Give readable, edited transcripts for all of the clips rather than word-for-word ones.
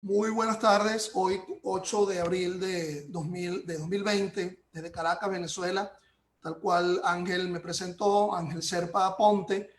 Muy buenas tardes. Hoy, 8 de abril de 2020, desde Caracas, Venezuela, tal cual Ángel me presentó, Ángel Serpa Ponte,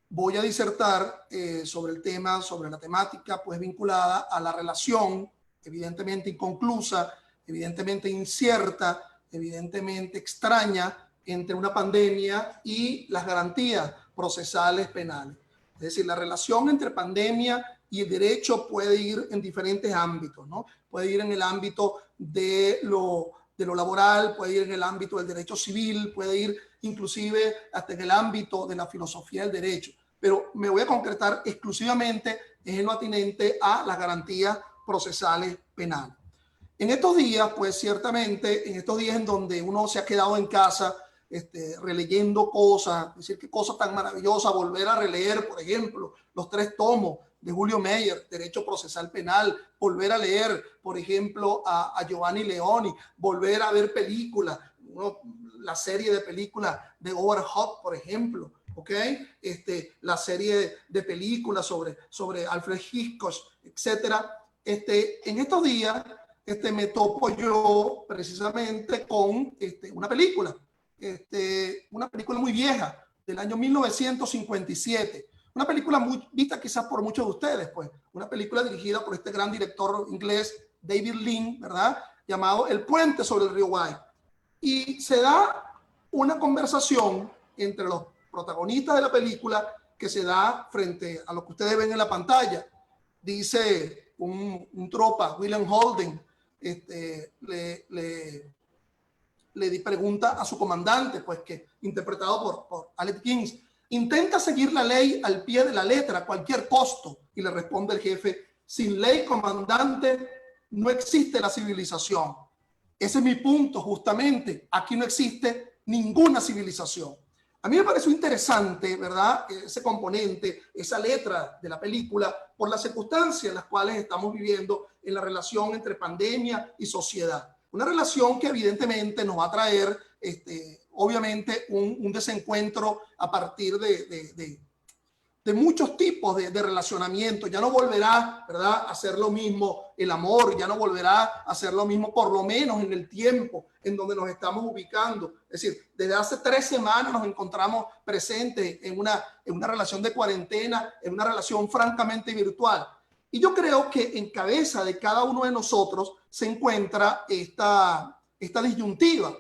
voy a disertar sobre el tema, sobre la temática, pues vinculada a la relación, evidentemente inconclusa, evidentemente incierta, evidentemente extraña, entre una pandemia y las garantías procesales penales. Es decir, la relación entre pandemia y el derecho puede ir en diferentes ámbitos, ¿no? Puede ir en el ámbito de lo laboral, puede ir en el ámbito del derecho civil, puede ir inclusive hasta en el ámbito de la filosofía del derecho. Pero me voy a concretar exclusivamente en lo atinente a las garantías procesales penales. En estos días, pues ciertamente, en estos días en donde uno se ha quedado en casa releyendo cosas, es decir, qué cosa tan maravillosa volver a releer, por ejemplo, los 3 tomos de Julio Meyer, Derecho Procesal Penal, volver a leer, por ejemplo, a Giovanni Leoni, volver a ver películas, la serie de películas de Howard Hawks, por ejemplo, ¿ok? La serie de películas sobre Alfred Hitchcock, etcétera. En estos días me topo yo precisamente con una película muy vieja, del año 1957. Una película muy vista quizás por muchos de ustedes, pues. Una película dirigida por este gran director inglés, David Lean, ¿verdad? Llamado El puente sobre el río Wye. Y se da una conversación entre los protagonistas de la película que se da frente a lo que ustedes ven en la pantalla. Dice un tropa, William Holden, le pregunta a su comandante, pues que interpretado por Alec Guinness, intenta seguir la ley al pie de la letra a cualquier costo. Y le responde el jefe, sin ley, comandante, no existe la civilización. Ese es mi punto, justamente. Aquí no existe ninguna civilización. A mí me pareció interesante, ¿verdad? Ese componente, esa letra de la película, por las circunstancias en las cuales estamos viviendo en la relación entre pandemia y sociedad. Una relación que evidentemente nos va a traer, obviamente, un desencuentro a partir de muchos tipos de relacionamiento. Ya no volverá, ¿verdad?, a ser lo mismo el amor, ya no volverá a ser lo mismo, por lo menos en el tiempo en donde nos estamos ubicando. Es decir, desde hace 3 semanas nos encontramos presentes en una relación de cuarentena, en una relación francamente virtual. Y yo creo que en cabeza de cada uno de nosotros se encuentra esta disyuntiva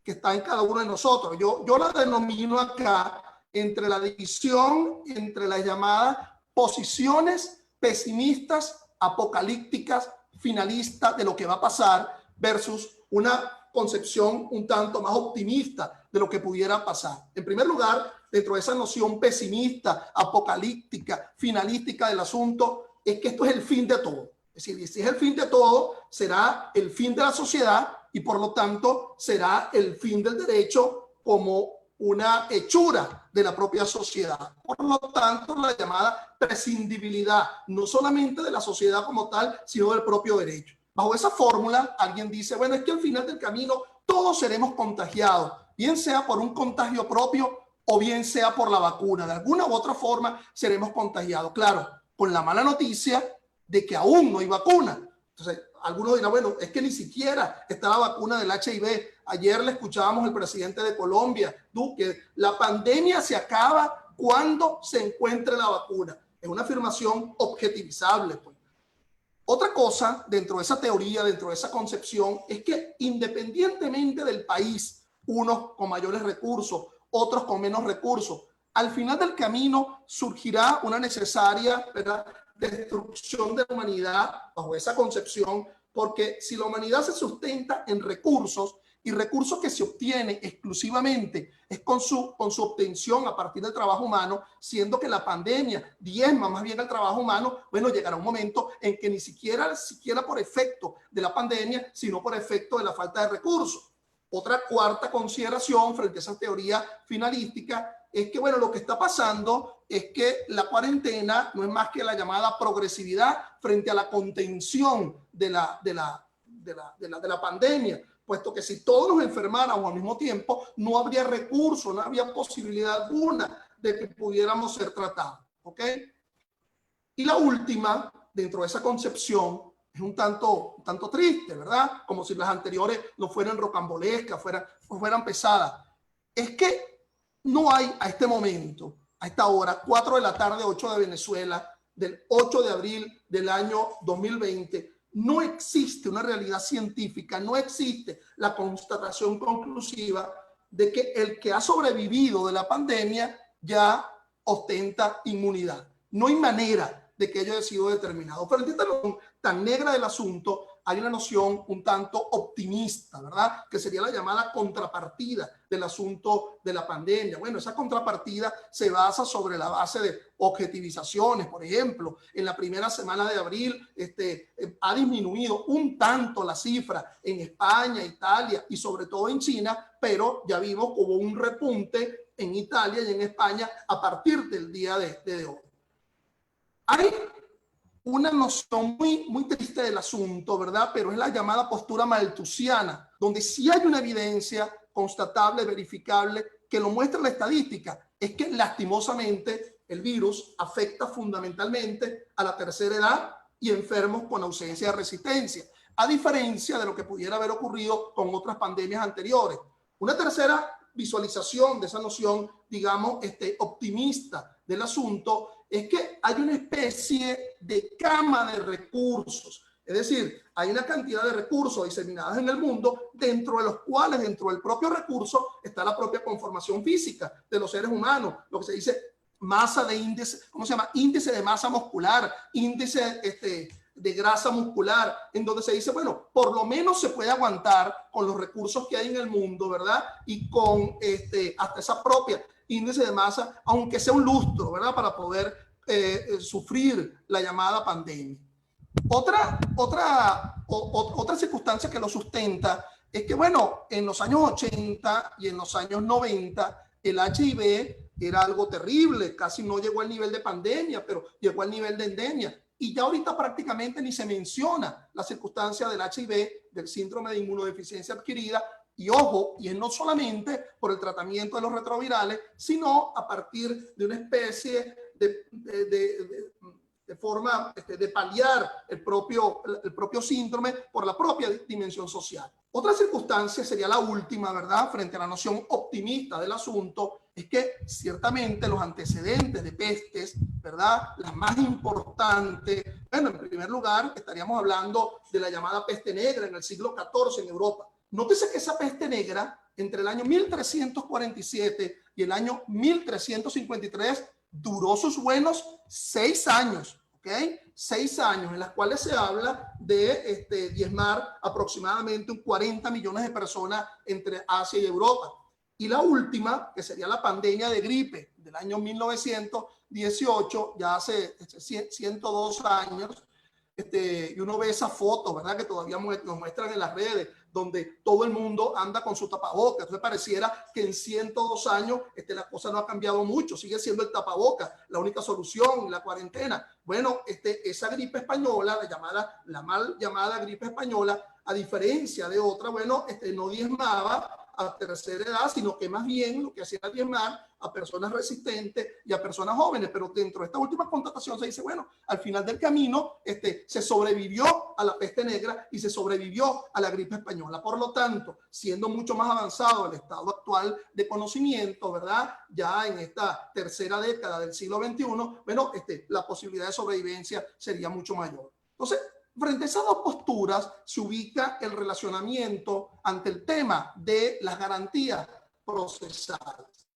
que está en cada uno de nosotros. Yo la denomino acá entre la división entre las llamadas posiciones pesimistas, apocalípticas, finalistas de lo que va a pasar versus una concepción un tanto más optimista de lo que pudiera pasar. En primer lugar, dentro de esa noción pesimista, apocalíptica, finalística del asunto, es que esto es el fin de todo. Es decir, si es el fin de todo, será el fin de la sociedad y por lo tanto será el fin del derecho como una hechura de la propia sociedad. Por lo tanto, la llamada prescindibilidad, no solamente de la sociedad como tal, sino del propio derecho. Bajo esa fórmula, alguien dice, bueno, es que al final del camino todos seremos contagiados, bien sea por un contagio propio o bien sea por la vacuna. De alguna u otra forma seremos contagiados. Claro, con la mala noticia de que aún no hay vacuna. Entonces, algunos dirán, bueno, es que ni siquiera está la vacuna del HIV. Ayer le escuchábamos al presidente de Colombia, Duque, la pandemia se acaba cuando se encuentre la vacuna. Es una afirmación objetivizable, pues. Otra cosa dentro de esa teoría, dentro de esa concepción, es que independientemente del país, unos con mayores recursos, otros con menos recursos, al final del camino surgirá una necesaria, ¿verdad?, destrucción de la humanidad bajo esa concepción, porque si la humanidad se sustenta en recursos y recursos que se obtienen exclusivamente es con su obtención a partir del trabajo humano, siendo que la pandemia diezma más bien el trabajo humano, bueno, llegará un momento en que ni siquiera por efecto de la pandemia, sino por efecto de la falta de recursos. Otra cuarta consideración frente a esa teoría finalística es que, bueno, lo que está pasando es que la cuarentena no es más que la llamada progresividad frente a la contención de la pandemia, puesto que si todos nos enfermáramos al mismo tiempo, no habría recursos, no habría posibilidad alguna de que pudiéramos ser tratados, ¿ok? Y la última, dentro de esa concepción es un tanto triste, ¿verdad? Como si las anteriores no fueran rocambolescas, fueran pesadas. Es que no hay a este momento, a esta hora, 4 de la tarde, 8 de Venezuela, del 8 de abril del año 2020, no existe una realidad científica, no existe la constatación conclusiva de que el que ha sobrevivido de la pandemia ya ostenta inmunidad. No hay manera de que ello haya sido determinado. Pero en esta noción tan negra del asunto hay una noción un tanto optimista, ¿verdad? Que sería la llamada contrapartida del asunto de la pandemia. Bueno, esa contrapartida se basa sobre la base de objetivizaciones. Por ejemplo, en la primera semana de abril ha disminuido un tanto la cifra en España, Italia y sobre todo en China, pero ya vimos como un repunte en Italia y en España a partir del día de hoy. Hay una noción muy triste del asunto, ¿verdad? Pero es la llamada postura malthusiana, donde sí hay una evidencia constatable, verificable, que lo muestra la estadística. Es que lastimosamente el virus afecta fundamentalmente a la tercera edad y enfermos con ausencia de resistencia, a diferencia de lo que pudiera haber ocurrido con otras pandemias anteriores. Una tercera visualización de esa noción, digamos, optimista del asunto, es que hay una especie de cama de recursos. Es decir, hay una cantidad de recursos diseminados en el mundo, dentro de los cuales, dentro del propio recurso, está la propia conformación física de los seres humanos, lo que se dice masa de índice, ¿cómo se llama? Índice de masa muscular, índice de grasa muscular, en donde se dice, bueno, por lo menos se puede aguantar con los recursos que hay en el mundo, ¿verdad? Y con hasta esa propia índice de masa, aunque sea un lustro, ¿verdad? Para poder sufrir la llamada pandemia. Otra circunstancia que lo sustenta es que, bueno, en los años 80 y en los años 90, el HIV era algo terrible, casi no llegó al nivel de pandemia, pero llegó al nivel de endemia. Y ya ahorita prácticamente ni se menciona la circunstancia del HIV, del síndrome de inmunodeficiencia adquirida. Y ojo, y es no solamente por el tratamiento de los retrovirales, sino a partir de una especie de forma de paliar el propio síndrome por la propia dimensión social. Otra circunstancia sería la última, ¿verdad? Frente a la noción optimista del asunto, es que ciertamente los antecedentes de pestes, ¿verdad? Las más importantes, bueno, en primer lugar estaríamos hablando de la llamada peste negra en el siglo XIV en Europa. Nótese que esa peste negra, entre el año 1347 y el año 1353, duró sus buenos 6 años, ¿ok? 6 años en las cuales se habla de diezmar aproximadamente un 40 millones de personas entre Asia y Europa. Y la última, que sería la pandemia de gripe del año 1918, ya hace 102 años, y uno ve esas fotos, ¿verdad? Que todavía nos muestran en las redes, donde todo el mundo anda con su tapabocas. Entonces pareciera que en 102 años la cosa no ha cambiado mucho, sigue siendo el tapabocas la única solución, la cuarentena. Bueno, esa gripe española, la mal llamada gripe española, a diferencia de otra, bueno, no diezmaba a tercera edad, sino que más bien lo que hacía era diezmar a personas resistentes y a personas jóvenes. Pero dentro de esta última constatación se dice, bueno, al final del camino se sobrevivió a la peste negra y se sobrevivió a la gripe española. Por lo tanto, siendo mucho más avanzado el estado actual de conocimiento, ¿verdad? Ya en esta tercera década del siglo XXI, bueno, la posibilidad de sobrevivencia sería mucho mayor. Entonces, frente a esas dos posturas se ubica el relacionamiento ante el tema de las garantías procesales.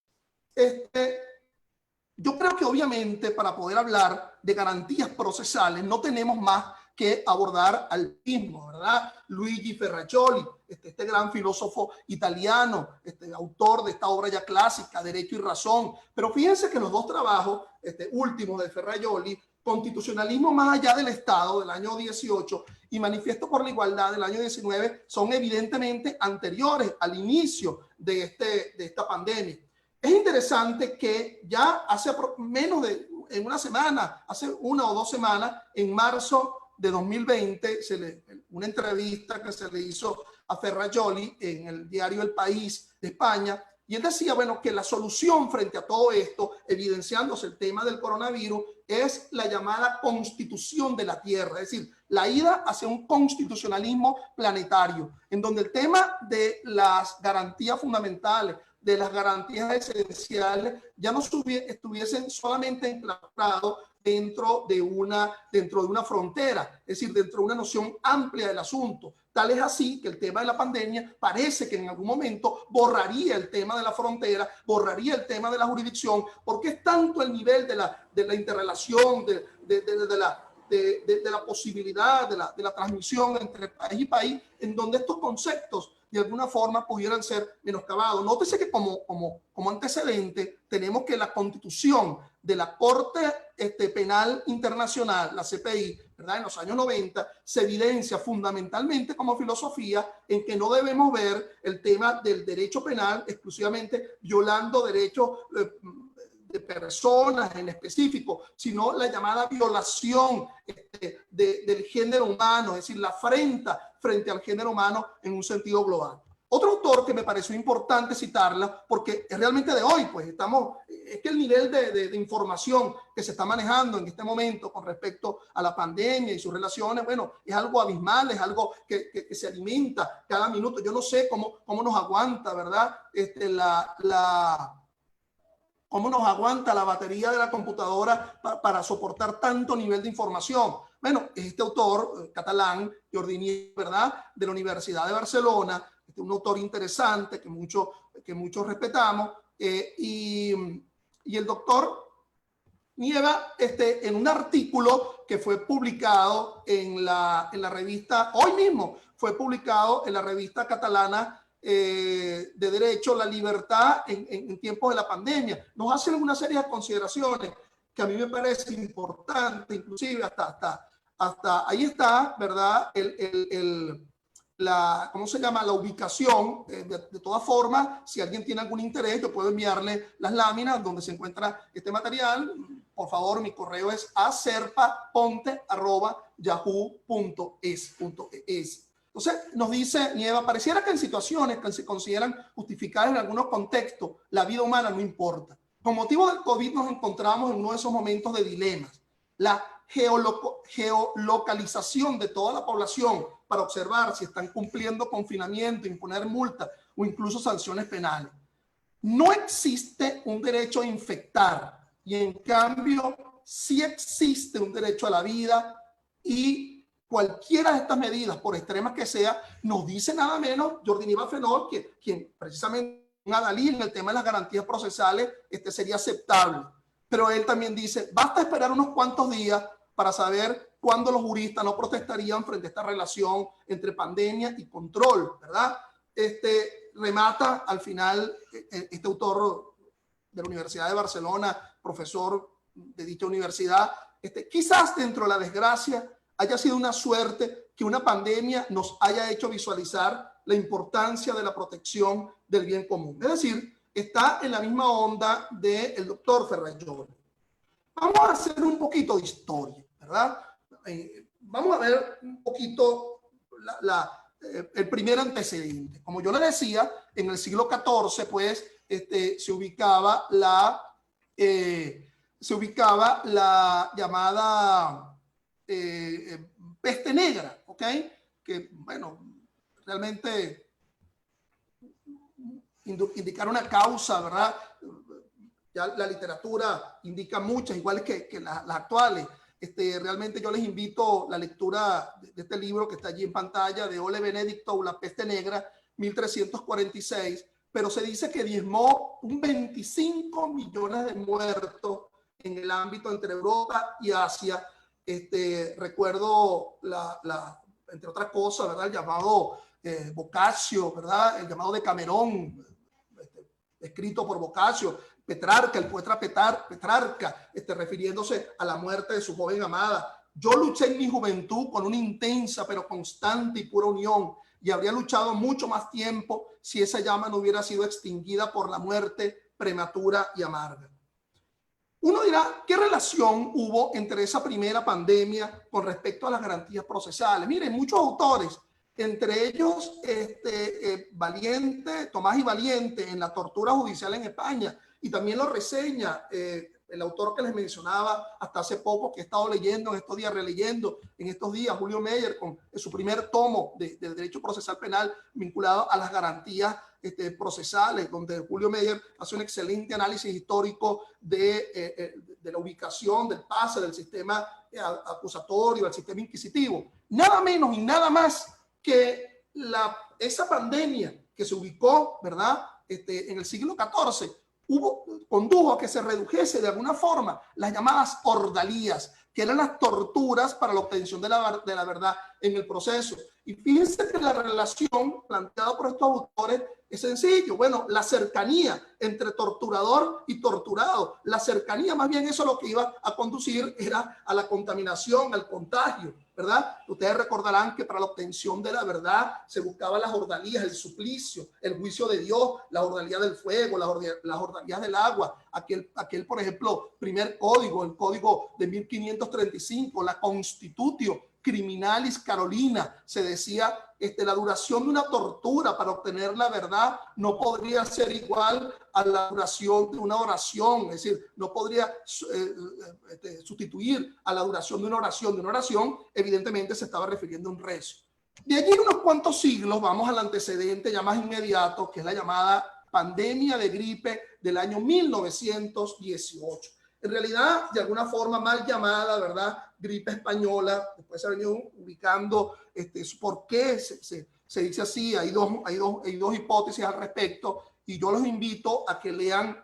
Yo creo que obviamente para poder hablar de garantías procesales no tenemos más que abordar al mismo, ¿verdad? Luigi Ferrajoli, este gran filósofo italiano, autor de esta obra ya clásica, Derecho y Razón. Pero fíjense que los dos trabajos últimos de Ferrajoli, Constitucionalismo más allá del Estado, del año 18, y Manifiesto por la Igualdad, del año 19, son evidentemente anteriores al inicio de esta pandemia. Es interesante que ya hace menos de una semana, hace 1 o 2 semanas, en marzo de 2020, una entrevista que se le hizo a Ferrajoli en el diario El País de España, Y él decía, bueno, que la solución frente a todo esto, evidenciándose el tema del coronavirus, es la llamada constitución de la Tierra, es decir, la ida hacia un constitucionalismo planetario, en donde el tema de las garantías fundamentales, de las garantías esenciales, ya no estuviesen solamente enclavados dentro de una frontera, es decir, dentro de una noción amplia del asunto. Tal es así que el tema de la pandemia parece que en algún momento borraría el tema de la frontera, borraría el tema de la jurisdicción, porque es tanto el nivel de la interrelación, de la posibilidad de la transmisión entre país y país, en donde estos conceptos de alguna forma pudieran ser menoscabados. Nótese que como antecedente tenemos que la constitución de la Corte Penal Internacional, la CPI, ¿verdad? En los años 90, se evidencia fundamentalmente como filosofía en que no debemos ver el tema del derecho penal exclusivamente violando derechos de personas en específico, sino la llamada violación del género humano, es decir, la afrenta frente al género humano en un sentido global. Otro autor que me pareció importante citarla, porque es realmente de hoy, pues es que el nivel de información que se está manejando en este momento con respecto a la pandemia y sus relaciones, bueno, es algo abismal, es algo que se alimenta cada minuto. Yo no sé cómo nos aguanta, ¿verdad? ¿Cómo nos aguanta la batería de la computadora para soportar tanto nivel de información? Bueno, este autor catalán, Jordi, ¿verdad? De la Universidad de Barcelona, un autor interesante que muchos respetamos, y el doctor Nieva, en un artículo que fue publicado en la revista, hoy mismo fue publicado en la revista catalana de Derecho, La Libertad en tiempos de la pandemia. Nos hace una serie de consideraciones que a mí me parece importante, inclusive hasta ahí está, ¿verdad? ¿Cómo se llama? La ubicación. De todas formas, si alguien tiene algún interés, yo puedo enviarle las láminas donde se encuentra este material. Por favor, mi correo es acerpaponte@yahoo.es. Entonces, nos dice Nieva, pareciera que en situaciones que se consideran justificadas en algunos contextos, la vida humana no importa. Con motivo del COVID nos encontramos en uno de esos momentos de dilemas. La geolocalización de toda la población para observar si están cumpliendo confinamiento, imponer multas o incluso sanciones penales. No existe un derecho a infectar y en cambio sí existe un derecho a la vida, y cualquiera de estas medidas, por extremas que sea, nos dice nada menos Jordi Fenol, quien precisamente un adalid en el tema de las garantías procesales, sería aceptable. Pero él también dice, basta esperar unos cuantos días para saber cuándo los juristas no protestarían frente a esta relación entre pandemia y control, ¿verdad? Remata al final este autor de la Universidad de Barcelona, profesor de dicha universidad, quizás dentro de la desgracia haya sido una suerte que una pandemia nos haya hecho visualizar la importancia de la protección del bien común. Es decir, está en la misma onda del doctor Ferrajoli. Vamos a hacer un poquito de historia, ¿verdad? Vamos a ver un poquito el primer antecedente. Como yo le decía, en el siglo XIV, pues, se ubicaba la llamada peste negra, ¿ok? Que, bueno, realmente indicar una causa, ¿verdad? Ya la literatura indica muchas, iguales que las actuales. Realmente yo les invito la lectura de este libro que está allí en pantalla, de Ole Benedicto, La peste negra, 1346, pero se dice que diezmó un 25 millones de muertos en el ámbito entre Europa y Asia. Recuerdo, entre otras cosas, ¿verdad? El llamado Boccaccio, ¿verdad? El llamado de Camerón, escrito por Boccaccio, Petrarca, el poeta Petrarca, refiriéndose a la muerte de su joven amada. Yo luché en mi juventud con una intensa pero constante y pura unión, y habría luchado mucho más tiempo si esa llama no hubiera sido extinguida por la muerte prematura y amarga. Uno dirá, ¿qué relación hubo entre esa primera pandemia con respecto a las garantías procesales? Miren, muchos autores entre ellos Valiente, Tomás y Valiente, en la tortura judicial en España, y también lo reseña el autor que les mencionaba hasta hace poco, que he estado leyendo en estos días, releyendo en estos días, Julio Meyer, con su primer tomo de Derecho Procesal Penal vinculado a las garantías procesales, donde Julio Meyer hace un excelente análisis histórico de la ubicación, del pase del sistema acusatorio, del sistema inquisitivo. Nada menos y nada más que esa pandemia que se ubicó, ¿verdad?, en el siglo XIV, condujo a que se redujese de alguna forma las llamadas ordalías, que eran las torturas para la obtención de la verdad en el proceso. Y fíjense que la relación planteada por estos autores es sencillo. Bueno, la cercanía entre torturador y torturado, la cercanía, más bien eso lo que iba a conducir era a la contaminación, al contagio, ¿verdad? Ustedes recordarán que para la obtención de la verdad se buscaban las ordalías, el suplicio, el juicio de Dios, la ordalía del fuego, las ordalías del agua, aquel, por ejemplo, primer código, el código de 1535, la Constitutio Criminalis Carolina, se decía la duración de una tortura para obtener la verdad no podría ser igual a la duración de una oración, es decir, no podría sustituir a la duración de una oración. De una oración, evidentemente se estaba refiriendo a un rezo. De allí unos cuantos siglos vamos al antecedente ya más inmediato, que es la llamada pandemia de gripe del año 1918. En realidad, de alguna forma mal llamada, ¿verdad?, gripe española. Después se ha venido ubicando por qué se dice así. Hay dos hipótesis al respecto, y yo los invito a que lean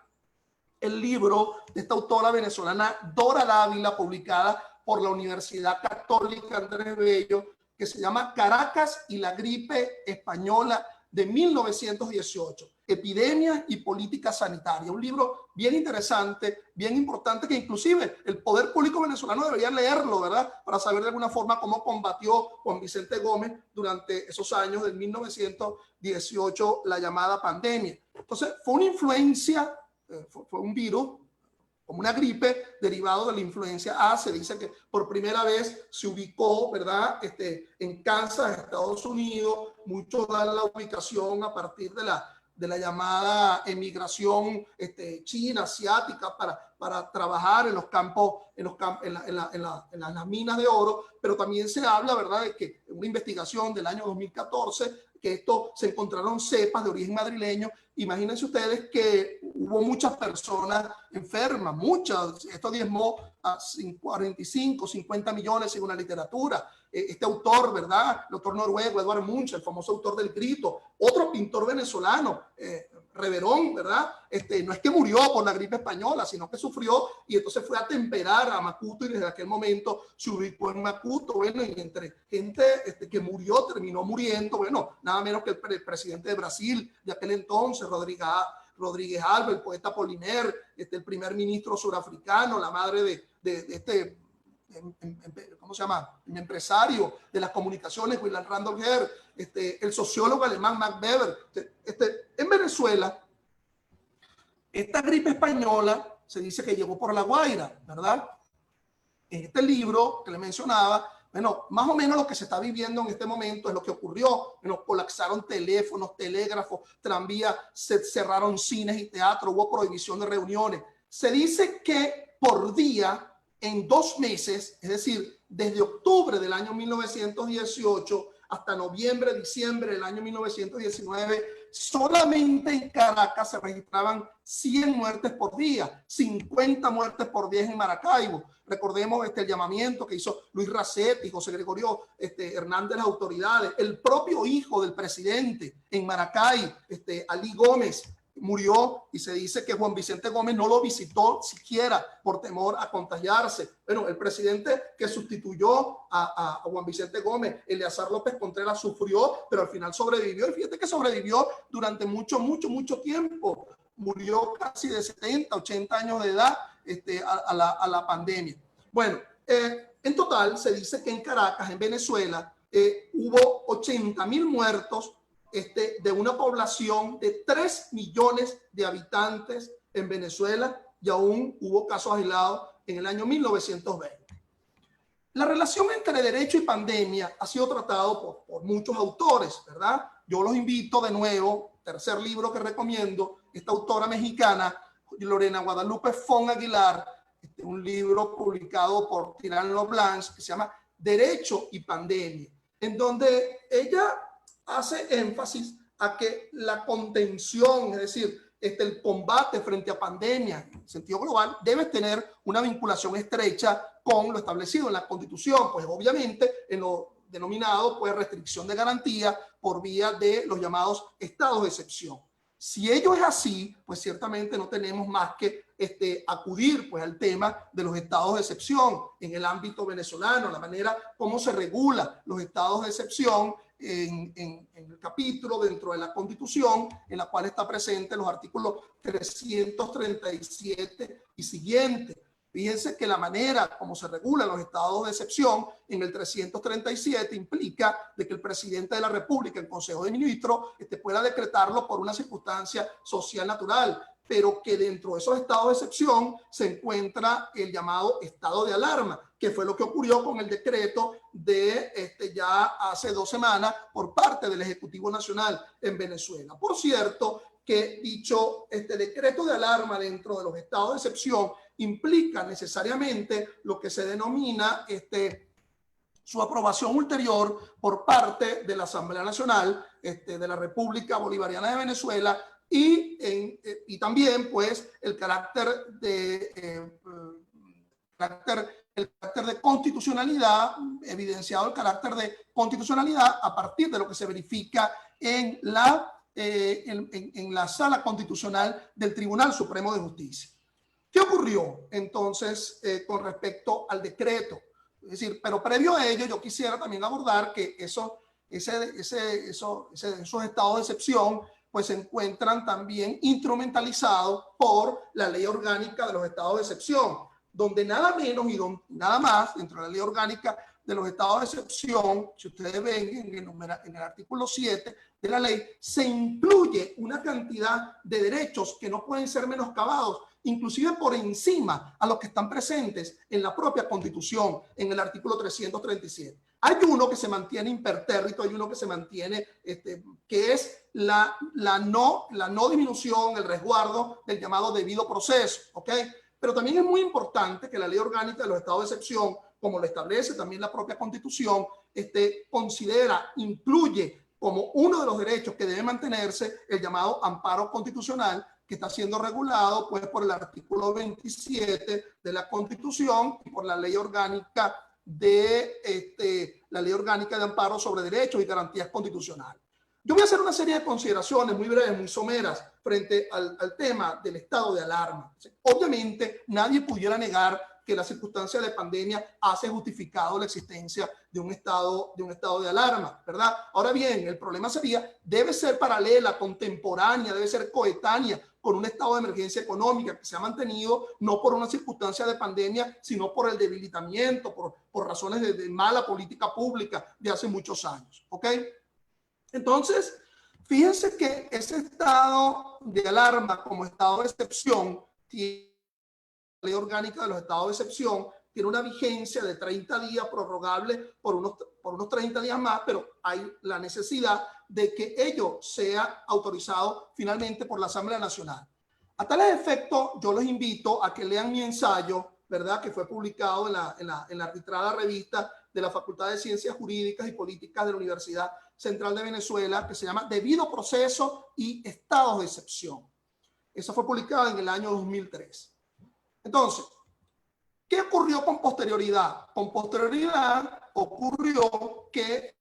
el libro de esta autora venezolana Dora Dávila, publicada por la Universidad Católica Andrés Bello, que se llama Caracas y la gripe española de 1918. Epidemias y política sanitaria. Un libro bien interesante, bien importante, que inclusive el poder público venezolano debería leerlo, ¿verdad?, para saber de alguna forma cómo combatió Juan Vicente Gómez durante esos años del 1918 la llamada pandemia. Entonces, fue una influencia, fue un virus, como una gripe derivado de la influencia A. Se dice que por primera vez se ubicó, ¿verdad?, en Kansas, Estados Unidos. Muchos dan la ubicación a partir de la llamada emigración china, asiática, para trabajar en los campos, en las minas de oro. Pero también se habla, ¿verdad?, de que en una investigación del año 2014, que esto se encontraron cepas de origen madrileño. Imagínense ustedes que hubo muchas personas enfermas, muchas. Esto diezmó a 45, 50 millones según la literatura. Este autor, ¿verdad?, el autor noruego, Edvard Munch, el famoso autor del Grito, otro pintor venezolano, Reverón, ¿verdad? No es que murió por la gripe española, sino que sufrió y entonces fue a temperar a Macuto, y desde aquel momento se ubicó en Macuto. Bueno, y entre gente que murió, terminó muriendo, bueno, nada menos que el presidente de Brasil de aquel entonces, Rodríguez Alba, el poeta Apollinaire, el primer ministro surafricano, la madre de ¿cómo se llama?, el empresario de las comunicaciones, William Randolph Hearst, el sociólogo alemán Max Weber. En Venezuela, esta gripe española se dice que llegó por La Guaira, ¿verdad? En este libro que le mencionaba, bueno, más o menos lo que se está viviendo en este momento es lo que ocurrió. Bueno, colapsaron teléfonos, telégrafos, tranvías, se cerraron cines y teatros, hubo prohibición de reuniones. Se dice que por día, en 2 meses, es decir, desde octubre del año 1918 hasta noviembre, diciembre del año 1919, solamente en Caracas se registraban 100 muertes por día, 50 muertes por día en Maracaibo. Recordemos el llamamiento que hizo Luis Racetti, José Gregorio Hernández, las autoridades, el propio hijo del presidente en Maracay, Alí Gómez, murió, y se dice que Juan Vicente Gómez no lo visitó siquiera por temor a contagiarse. Bueno, el presidente que sustituyó a Juan Vicente Gómez, Eleazar López Contreras, sufrió, pero al final sobrevivió. Y fíjate que sobrevivió durante mucho tiempo. Murió casi de 70, 80 años de edad a la pandemia. Bueno, en total se dice que en Caracas, en Venezuela, hubo 80.000 muertos de una población de 3 millones de habitantes en Venezuela, y aún hubo casos aislados en el año 1920. La relación entre derecho y pandemia ha sido tratado por muchos autores, ¿verdad? Yo los invito de nuevo, tercer libro que recomiendo, esta autora mexicana, Lorena Guadalupe Fon Aguilar, un libro publicado por Tirán Loblanc que se llama Derecho y Pandemia, en donde ella hace énfasis a que la contención, es decir, el combate frente a pandemia en sentido global debe tener una vinculación estrecha con lo establecido en la Constitución, pues obviamente en lo denominado pues restricción de garantía por vía de los llamados estados de excepción. Si ello es así, pues ciertamente no tenemos más que acudir pues al tema de los estados de excepción en el ámbito venezolano, la manera como se regula los estados de excepción en el capítulo dentro de la Constitución, en la cual está presente los artículos 337 y siguientes. Fíjense que la manera como se regulan los estados de excepción en el 337 implica de que el presidente de la República en Consejo de Ministros pueda decretarlo por una circunstancia social natural, pero que dentro de esos estados de excepción se encuentra el llamado estado de alarma, que fue lo que ocurrió con el decreto de ya hace 2 semanas por parte del Ejecutivo Nacional en Venezuela. Por cierto, que dicho decreto de alarma dentro de los estados de excepción implica necesariamente lo que se denomina su aprobación ulterior por parte de la Asamblea Nacional de la República Bolivariana de Venezuela y también pues el carácter de constitucionalidad, evidenciado el carácter de constitucionalidad a partir de lo que se verifica en la sala constitucional del Tribunal Supremo de Justicia. ¿Qué ocurrió entonces con respecto al decreto? Es decir, pero previo a ello yo quisiera también abordar que esos estados de excepción pues se encuentran también instrumentalizados por la ley orgánica de los estados de excepción, donde nada menos y nada más dentro de la ley orgánica de los estados de excepción, si ustedes ven en el artículo 7 de la ley, se incluye una cantidad de derechos que no pueden ser menoscabados, inclusive por encima a los que están presentes en la propia Constitución, en el artículo 337. Hay uno que se mantiene impertérrito, hay uno que se mantiene, que es la no disminución, el resguardo del llamado debido proceso, ¿ok? Pero también es muy importante que la ley orgánica de los estados de excepción, como lo establece también la propia Constitución, considera, incluye como uno de los derechos que debe mantenerse el llamado amparo constitucional, que está siendo regulado pues por el artículo 27 de la Constitución y por la ley orgánica de amparo sobre derechos y garantías constitucionales. Yo voy a hacer una serie de consideraciones muy breves, muy someras, frente al tema del estado de alarma. Obviamente, nadie pudiera negar que la circunstancia de pandemia hace justificado la existencia de un estado de alarma, ¿verdad? Ahora bien, el problema sería, debe ser paralela, contemporánea, debe ser coetánea con un estado de emergencia económica que se ha mantenido no por una circunstancia de pandemia, sino por el debilitamiento, por razones de mala política pública de hace muchos años, ¿ok? Entonces, fíjense que ese estado de alarma como estado de excepción tiene la ley orgánica de los estados de excepción, tiene una vigencia de 30 días prorrogable por unos 30 días más, pero hay la necesidad de que ello sea autorizado finalmente por la Asamblea Nacional. A tales efectos, yo los invito a que lean mi ensayo, ¿verdad?, que fue publicado en la arbitrada revista de la Facultad de Ciencias Jurídicas y Políticas de la Universidad Central de Venezuela, que se llama Debido Proceso y Estados de Excepción. Eso fue publicado en el año 2003. Entonces, ¿qué ocurrió con posterioridad? Con posterioridad ocurrió que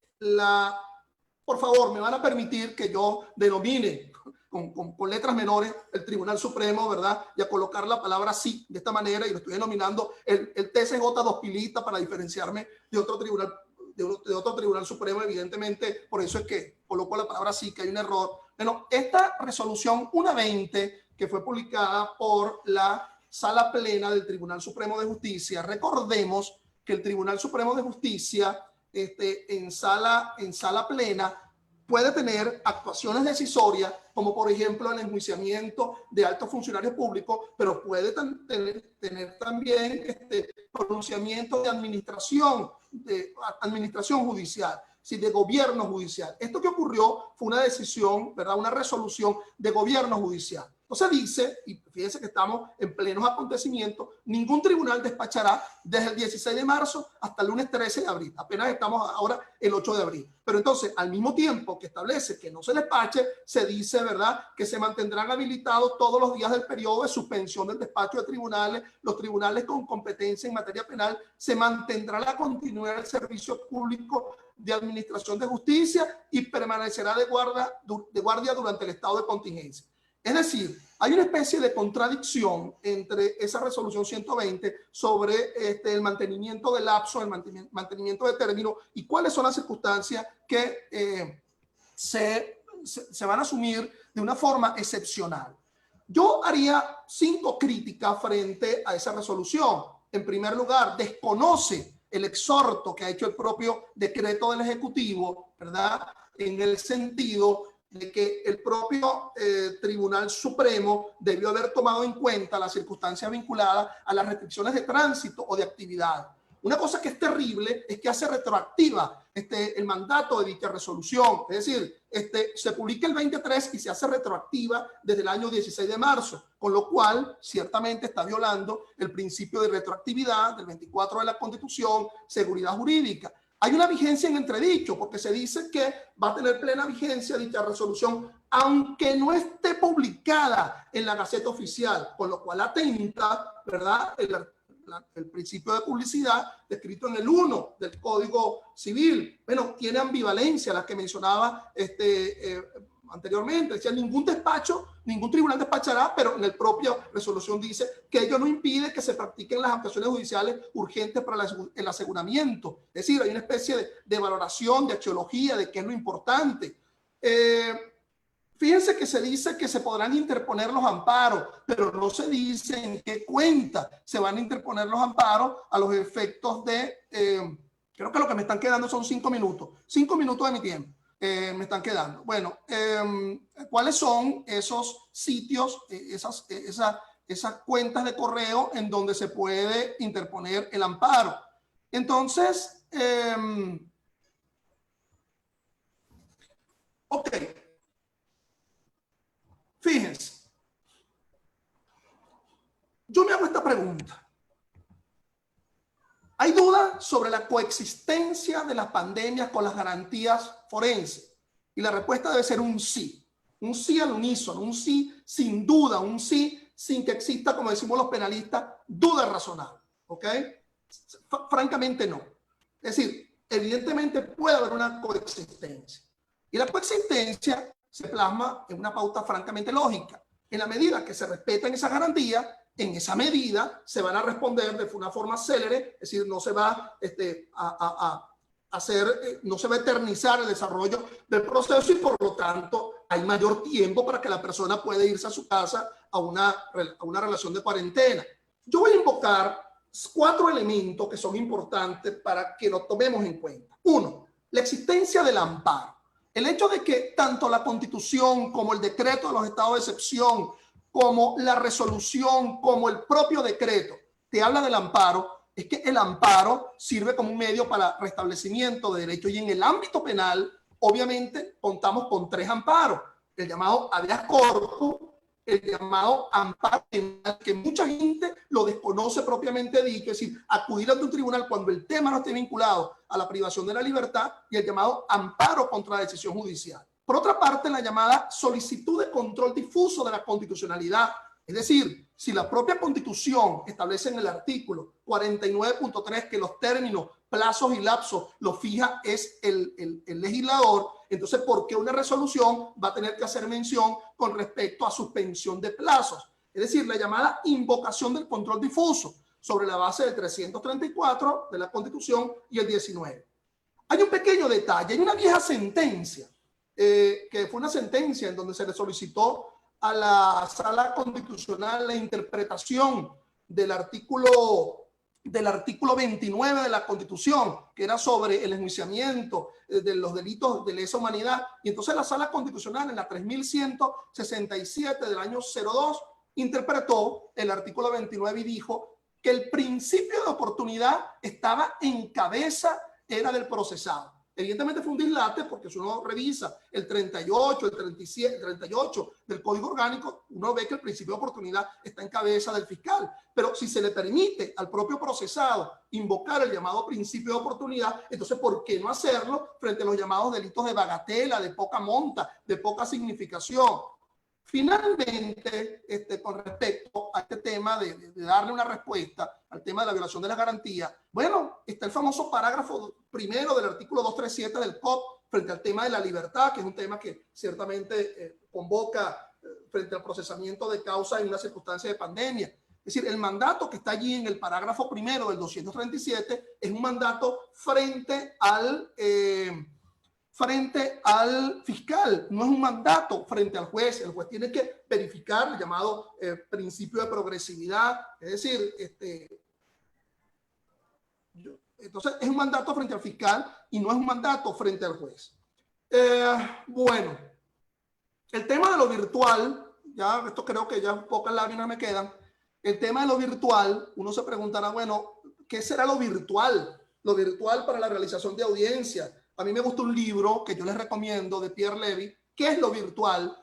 por favor, me van a permitir que yo denomine con letras menores el Tribunal Supremo, ¿verdad? Y a colocar la palabra sí de esta manera, y lo estoy denominando el TCJ dos pilitas para diferenciarme de otro tribunal, de otro Tribunal Supremo, evidentemente, por eso es que coloco la palabra sí, que hay un error. Bueno, esta resolución 120 que fue publicada por la Sala Plena del Tribunal Supremo de Justicia, recordemos que el Tribunal Supremo de Justicia en sala plena puede tener actuaciones decisorias, como por ejemplo el enjuiciamiento de altos funcionarios públicos, pero puede tener también pronunciamiento de administración judicial, sí, de gobierno judicial. Esto que ocurrió fue una decisión, ¿verdad? Una resolución de gobierno judicial. Entonces dice, y fíjense que estamos en plenos acontecimientos, ningún tribunal despachará desde el 16 de marzo hasta el lunes 13 de abril. Apenas estamos ahora el 8 de abril. Pero entonces, al mismo tiempo que establece que no se despache, se dice, ¿verdad?, que se mantendrán habilitados todos los días del periodo de suspensión del despacho de tribunales. Los tribunales con competencia en materia penal se mantendrá la continuidad del servicio público de administración de justicia y permanecerá de guardia durante el estado de contingencia. Es decir, hay una especie de contradicción entre esa resolución 120 sobre el mantenimiento del lapso, el mantenimiento de término y cuáles son las circunstancias que se van a asumir de una forma excepcional. Yo haría 5 críticas frente a esa resolución. En primer lugar, desconoce el exhorto que ha hecho el propio decreto del Ejecutivo, ¿verdad?, en el sentido de que el propio Tribunal Supremo debió haber tomado en cuenta las circunstancias vinculadas a las restricciones de tránsito o de actividad. Una cosa que es terrible es que hace retroactiva el mandato de dicha resolución. Es decir, se publica el 23 y se hace retroactiva desde el año 16 de marzo, con lo cual ciertamente está violando el principio de retroactividad del 24 de la Constitución, seguridad jurídica. Hay una vigencia en entredicho porque se dice que va a tener plena vigencia dicha resolución aunque no esté publicada en la Gaceta Oficial, con lo cual atenta, ¿verdad?, el principio de publicidad descrito en el 1 del Código Civil. Bueno, tiene ambivalencia, la que mencionaba anteriormente. Decía, ningún tribunal despachará, pero en la propia resolución dice que ello no impide que se practiquen las actuaciones judiciales urgentes para el aseguramiento. Es decir, hay una especie de valoración, de axiología, de qué es lo importante. Fíjense que se dice que se podrán interponer los amparos, pero no se dice en qué cuenta se van a interponer los amparos a los efectos de... creo que lo que me están quedando son 5 minutos. 5 minutos de mi tiempo me están quedando. Bueno, ¿cuáles son esos sitios, esas cuentas de correo en donde se puede interponer el amparo? Entonces, ok. Fíjense, yo me hago esta pregunta. Hay dudas sobre la coexistencia de las pandemias con las garantías forenses. Y la respuesta debe ser un sí. Un sí al unísono, un sí sin duda, un sí sin que exista, como decimos los penalistas, duda razonable. ¿Ok? Francamente no. Es decir, evidentemente puede haber una coexistencia. Y la coexistencia se plasma en una pauta francamente lógica. En la medida que se respeten esas garantías, en esa medida se van a responder de una forma célere, es decir, no se va no se va a eternizar el desarrollo del proceso y por lo tanto hay mayor tiempo para que la persona pueda irse a su casa a una relación de cuarentena. Yo voy a invocar 4 elementos que son importantes para que los tomemos en cuenta. 1, la existencia del amparo. El hecho de que tanto la Constitución como el decreto de los estados de excepción, como la resolución, como el propio decreto te habla del amparo, es que el amparo sirve como un medio para restablecimiento de derechos. Y en el ámbito penal, obviamente, contamos con 3 amparos. El llamado habeas corpus, el llamado amparo penal, que mucha gente lo desconoce propiamente dicho, es decir, acudir ante un tribunal cuando el tema no esté vinculado a la privación de la libertad, y el llamado amparo contra la decisión judicial. Por otra parte, la llamada solicitud de control difuso de la constitucionalidad, es decir, si la propia Constitución establece en el artículo 49.3 que los términos, plazos y lapsos los fija es el legislador, entonces ¿por qué una resolución va a tener que hacer mención con respecto a suspensión de plazos? Es decir, la llamada invocación del control difuso sobre la base del 334 de la Constitución y el 19. Hay un pequeño detalle, hay una vieja sentencia, que fue una sentencia en donde se le solicitó a la Sala Constitucional la interpretación del artículo del artículo 29 de la Constitución, que era sobre el enjuiciamiento de los delitos de lesa humanidad. Y entonces la Sala Constitucional, en la 3167 del año 02, interpretó el artículo 29 y dijo que el principio de oportunidad estaba en cabeza, era del procesado. Evidentemente fue un dislate, porque si uno revisa el 38, el 37, el 38 del Código Orgánico, uno ve que el principio de oportunidad está en cabeza del fiscal. Pero si se le permite al propio procesado invocar el llamado principio de oportunidad, entonces ¿por qué no hacerlo frente a los llamados delitos de bagatela, de poca monta, de poca significación? Finalmente, con respecto a este tema de darle una respuesta al tema de la violación de las garantías, bueno, está el famoso parágrafo primero del artículo 237 del COP frente al tema de la libertad, que es un tema que ciertamente convoca frente al procesamiento de causa en una circunstancia de pandemia. Es decir, el mandato que está allí en el parágrafo primero del 237 es un mandato frente al fiscal, no es un mandato frente al juez. El juez tiene que verificar el llamado principio de progresividad, es decir, entonces es un mandato frente al fiscal y no es un mandato frente al juez. Bueno, el tema de lo virtual, ya esto creo que ya pocas lágrimas me quedan. El tema de lo virtual, uno se preguntará, bueno, ¿qué será lo virtual? Lo virtual para la realización de audiencias. A mí me gusta un libro que yo les recomiendo de Pierre Levy, ¿qué es lo virtual?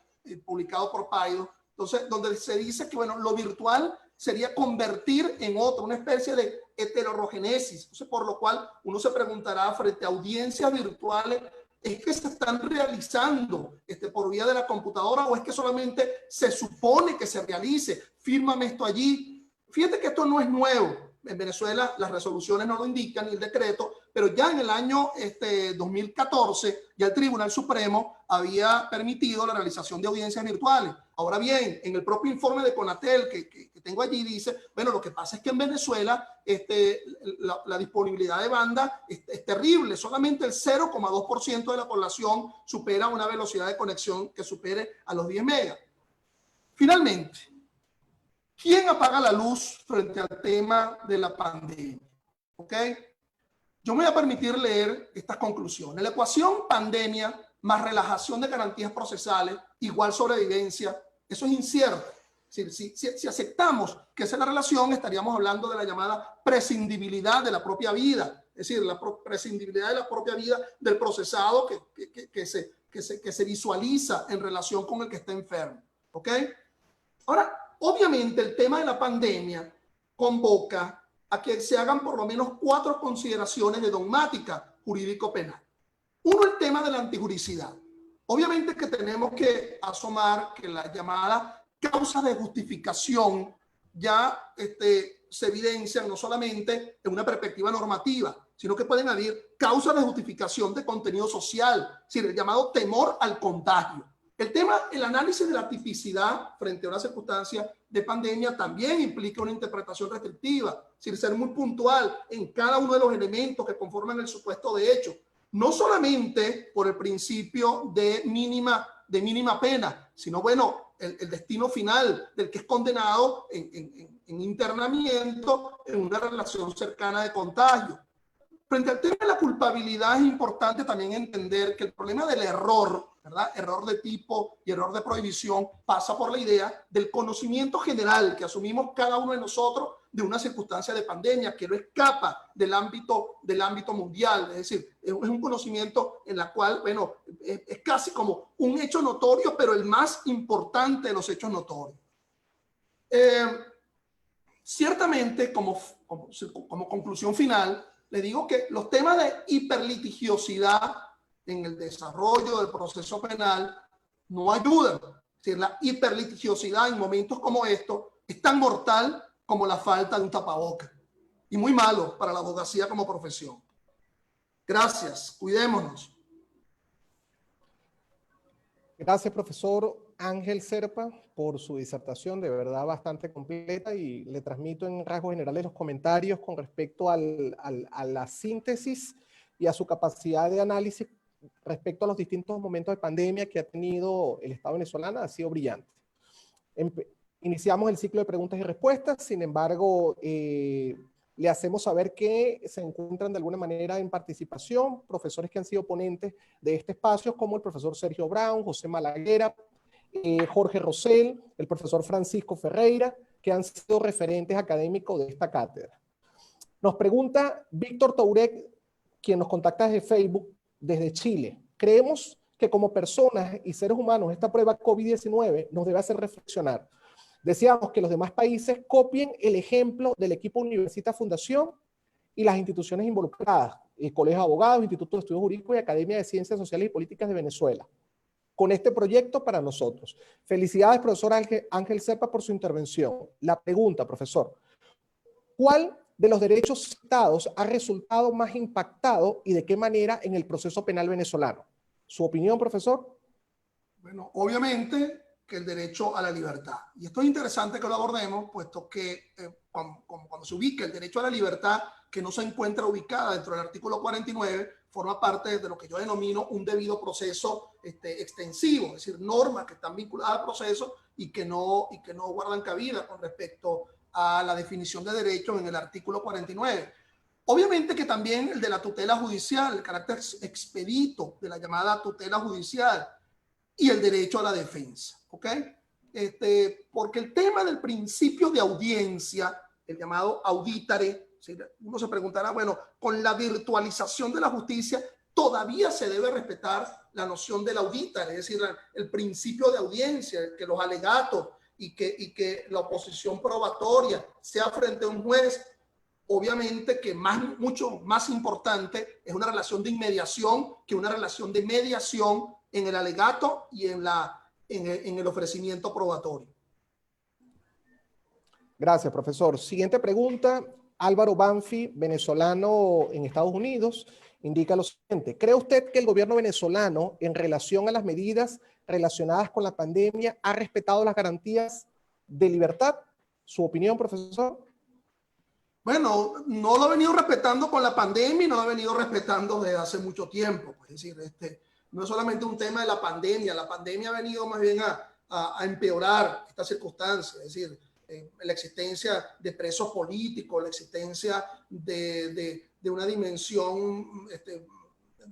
Publicado por Paido. Entonces, donde se dice que, bueno, lo virtual sería convertir en otro, una especie de heterorrogenesis. Entonces, por lo cual uno se preguntará frente a audiencias virtuales, ¿es que se están realizando por vía de la computadora o es que solamente se supone que se realice? Fírmame esto allí. Fíjate que esto no es nuevo. En Venezuela las resoluciones no lo indican, ni el decreto, pero ya en el año 2014 ya el Tribunal Supremo había permitido la realización de audiencias virtuales. Ahora bien, en el propio informe de Conatel que tengo allí dice, bueno, lo que pasa es que en Venezuela la disponibilidad de banda es terrible, solamente el 0,2% de la población supera una velocidad de conexión que supere a los 10 megas. Finalmente, ¿quién apaga la luz frente al tema de la pandemia? ¿Ok? Yo me voy a permitir leer estas conclusiones. La ecuación pandemia más relajación de garantías procesales igual sobrevivencia, eso es incierto. Si aceptamos que esa es la relación, estaríamos hablando de la llamada prescindibilidad de la propia vida, es decir, la prescindibilidad de la propia vida del procesado que se visualiza en relación con el que está enfermo. ¿Ok? Ahora, obviamente el tema de la pandemia convoca a que se hagan por lo menos 4 consideraciones de dogmática jurídico-penal. Uno, el tema de la antijuricidad. Obviamente que tenemos que asomar que la llamada causa de justificación ya se evidencian no solamente en una perspectiva normativa, sino que pueden haber causas de justificación de contenido social, es decir, el llamado temor al contagio. El análisis de la tipicidad frente a una circunstancia de pandemia también implica una interpretación restrictiva, es decir, ser muy puntual en cada uno de los elementos que conforman el supuesto de hecho, no solamente por el principio de mínima pena, sino, bueno, el destino final del que es condenado en internamiento en una relación cercana de contagio. Frente al tema de la culpabilidad es importante también entender que el problema del error, ¿verdad? Error de tipo y error de prohibición pasa por la idea del conocimiento general que asumimos cada uno de nosotros de una circunstancia de pandemia que no escapa del ámbito mundial. Es decir, es un conocimiento en la cual, bueno, es casi como un hecho notorio, pero el más importante de los hechos notorios. Ciertamente, como conclusión final, le digo que los temas de hiperlitigiosidad en el desarrollo del proceso penal no ayudan. Es decir, la hiperlitigiosidad en momentos como estos es tan mortal como la falta de un tapabocas y muy malo para la abogacía como profesión. Gracias, cuidémonos. Gracias, profesor Ángel Serpa, por su disertación, de verdad bastante completa, y le transmito en rasgos generales los comentarios con respecto a la síntesis y a su capacidad de análisis respecto a los distintos momentos de pandemia que ha tenido el Estado venezolano. Ha sido brillante. Iniciamos el ciclo de preguntas y respuestas, sin embargo, le hacemos saber que se encuentran de alguna manera en participación profesores que han sido ponentes de este espacio, como el profesor Sergio Brown, José Malaguera, Jorge Rosell, el profesor Francisco Ferreira, que han sido referentes académicos de esta cátedra. Nos pregunta Víctor Tourek, quien nos contacta desde Facebook, desde Chile. Creemos que como personas y seres humanos esta prueba COVID-19 nos debe hacer reflexionar. Deseamos que los demás países copien el ejemplo del equipo Universitas Fundación y las instituciones involucradas, el Colegio de Abogados, Instituto de Estudios Jurídicos y Academia de Ciencias Sociales y Políticas de Venezuela, con este proyecto para nosotros. Felicidades, profesor Ángel Serpa, por su intervención. La pregunta, profesor, ¿cuál de los derechos citados ha resultado más impactado y de qué manera en el proceso penal venezolano? ¿Su opinión, profesor? Bueno, obviamente que el derecho a la libertad. Y esto es interesante que lo abordemos, puesto que cuando se ubica el derecho a la libertad, que no se encuentra ubicada dentro del artículo 49, forma parte de lo que yo denomino un debido proceso extensivo, es decir, normas que están vinculadas al proceso y que no guardan cabida con respecto a la definición de derechos en el artículo 49. Obviamente que también el de la tutela judicial, el carácter expedito de la llamada tutela judicial y el derecho a la defensa, ¿ok? Porque el tema del principio de audiencia, el llamado auditare, ¿sí? Uno se preguntará, bueno, con la virtualización de la justicia, todavía se debe respetar la noción del auditare, es decir, el principio de audiencia, que los alegatos y que la oposición probatoria sea frente a un juez. Obviamente que mucho más importante es una relación de inmediación que una relación de mediación en el alegato y en el ofrecimiento probatorio. Gracias, profesor. Siguiente pregunta. Álvaro Banfi, venezolano en Estados Unidos, indica lo siguiente. ¿Cree usted que el gobierno venezolano, en relación a las medidas relacionadas con la pandemia, ha respetado las garantías de libertad? ¿Su opinión, profesor? Bueno, no lo ha venido respetando con la pandemia y no lo ha venido respetando desde hace mucho tiempo. Es decir, no es solamente un tema de la pandemia ha venido más bien a empeorar esta circunstancia. Es decir, la existencia de presos políticos, la existencia de una dimensión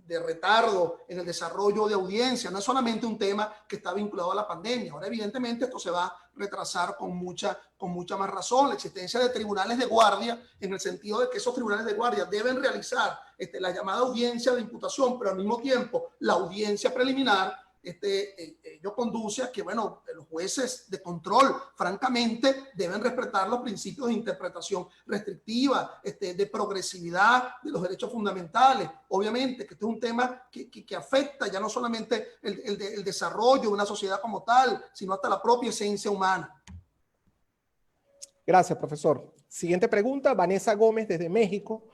de retardo en el desarrollo de audiencia. No es solamente un tema que está vinculado a la pandemia. Ahora, evidentemente, esto se va a retrasar con mucha más razón. La existencia de tribunales de guardia, en el sentido de que esos tribunales de guardia deben realizar la llamada audiencia de imputación, pero al mismo tiempo la audiencia preliminar, ello conduce a que, bueno, los jueces de control, francamente, deben respetar los principios de interpretación restrictiva, de progresividad de los derechos fundamentales. Obviamente que este es un tema que afecta ya no solamente el desarrollo de una sociedad como tal, sino hasta la propia esencia humana. Gracias, profesor. Siguiente pregunta, Vanessa Gómez desde México.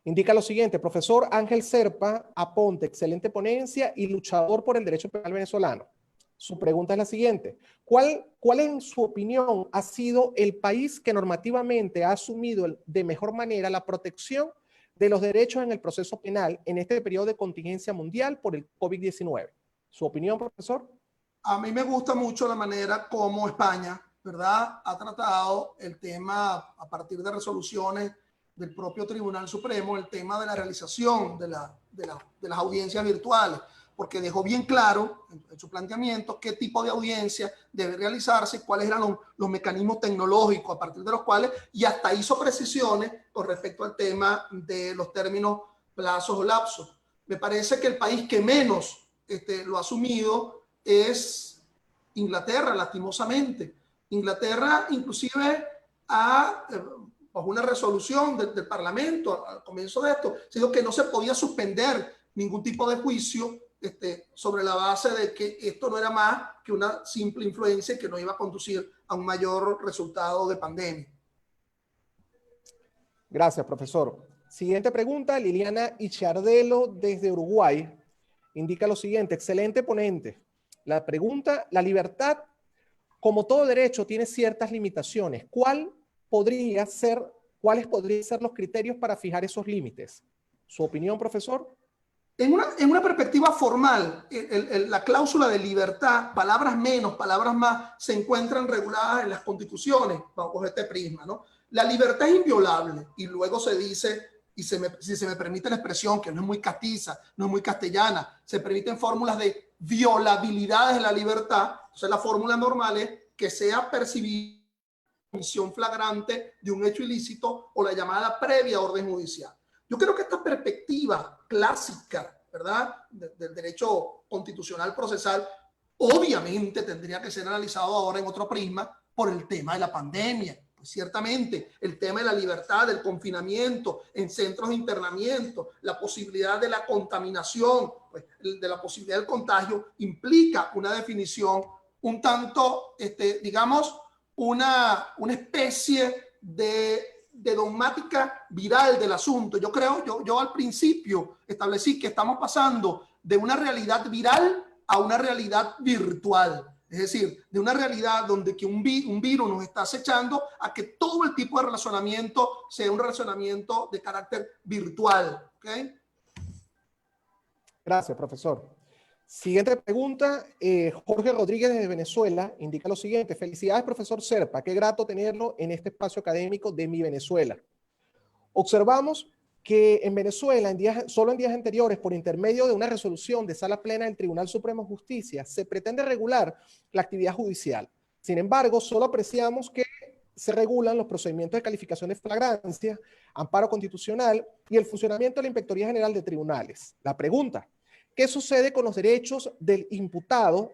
Indica lo siguiente, profesor Ángel Serpa Aponte, excelente ponencia y luchador por el derecho penal venezolano. Su pregunta es la siguiente, ¿cuál en su opinión ha sido el país que normativamente ha asumido de mejor manera la protección de los derechos en el proceso penal en este periodo de contingencia mundial por el COVID-19? ¿Su opinión, profesor? A mí me gusta mucho la manera como España, ¿verdad?, ha tratado el tema a partir de resoluciones del propio Tribunal Supremo, el tema de la realización de las audiencias virtuales, porque dejó bien claro en su planteamiento qué tipo de audiencia debe realizarse, cuáles eran los mecanismos tecnológicos a partir de los cuales, y hasta hizo precisiones con respecto al tema de los términos, plazos o lapsos. Me parece que el país que menos lo ha asumido es Inglaterra, lastimosamente. Inglaterra inclusive bajo una resolución del Parlamento al comienzo de esto, sino que no se podía suspender ningún tipo de juicio sobre la base de que esto no era más que una simple influencia que no iba a conducir a un mayor resultado de pandemia. Gracias, profesor. Siguiente pregunta, Liliana Ichardello desde Uruguay. Indica lo siguiente, excelente ponente. La pregunta, la libertad, como todo derecho, tiene ciertas limitaciones. ¿Cuáles podrían ser los criterios para fijar esos límites? ¿Su opinión, profesor? En una perspectiva formal, la cláusula de libertad, palabras menos, palabras más, se encuentran reguladas en las constituciones bajo este prisma, ¿no? la libertad es inviolable, y luego se dice, y si se me permite la expresión, que no es muy castiza, no es muy castellana, se permiten fórmulas de violabilidades de la libertad. Entonces la fórmula normal es que sea percibida comisión flagrante de un hecho ilícito o la llamada previa orden judicial. Yo creo que esta perspectiva clásica, ¿verdad?, del derecho constitucional procesal, obviamente tendría que ser analizado ahora en otro prisma por el tema de la pandemia. Pues ciertamente, el tema de la libertad, del confinamiento en centros de internamiento, la posibilidad de la contaminación, pues, de la posibilidad del contagio, implica una definición un tanto, digamos, una especie de dogmática viral del asunto. Yo creo, yo al principio establecí que estamos pasando de una realidad viral a una realidad virtual. Es decir, de una realidad donde que un virus nos está acechando a que todo el tipo de relacionamiento sea un relacionamiento de carácter virtual. ¿Okay? Gracias, profesor. Siguiente pregunta, Jorge Rodríguez desde Venezuela indica lo siguiente: felicidades, profesor Serpa, qué grato tenerlo en este espacio académico de mi Venezuela. Observamos que en Venezuela, solo en días anteriores, por intermedio de una resolución de sala plena del Tribunal Supremo de Justicia, se pretende regular la actividad judicial. Sin embargo, solo apreciamos que se regulan los procedimientos de calificación de flagrancia, amparo constitucional y el funcionamiento de la Inspectoría General de Tribunales. La pregunta: ¿qué sucede con los derechos del imputado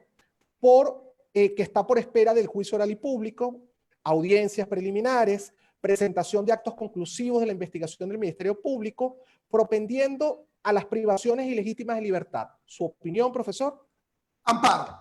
que está por espera del juicio oral y público, audiencias preliminares, presentación de actos conclusivos de la investigación del Ministerio Público, propendiendo a las privaciones ilegítimas de libertad? ¿Su opinión, profesor? Amparo.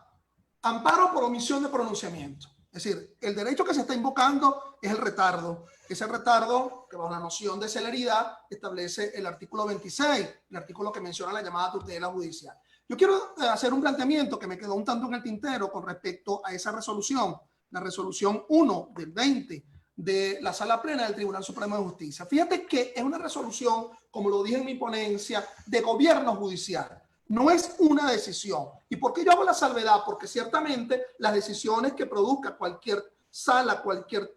Amparo por omisión de pronunciamiento. Es decir, el derecho que se está invocando es el retardo. Ese retardo que bajo la noción de celeridad establece el artículo 26, el artículo que menciona la llamada tutela judicial. Yo quiero hacer un planteamiento que me quedó un tanto en el tintero con respecto a esa resolución, la resolución 1 del 20 de la Sala Plena del Tribunal Supremo de Justicia. Fíjate que es una resolución, como lo dije en mi ponencia, de gobierno judicial. No es una decisión. ¿Y por qué yo hago la salvedad? Porque ciertamente las decisiones que produzca cualquier sala, cualquier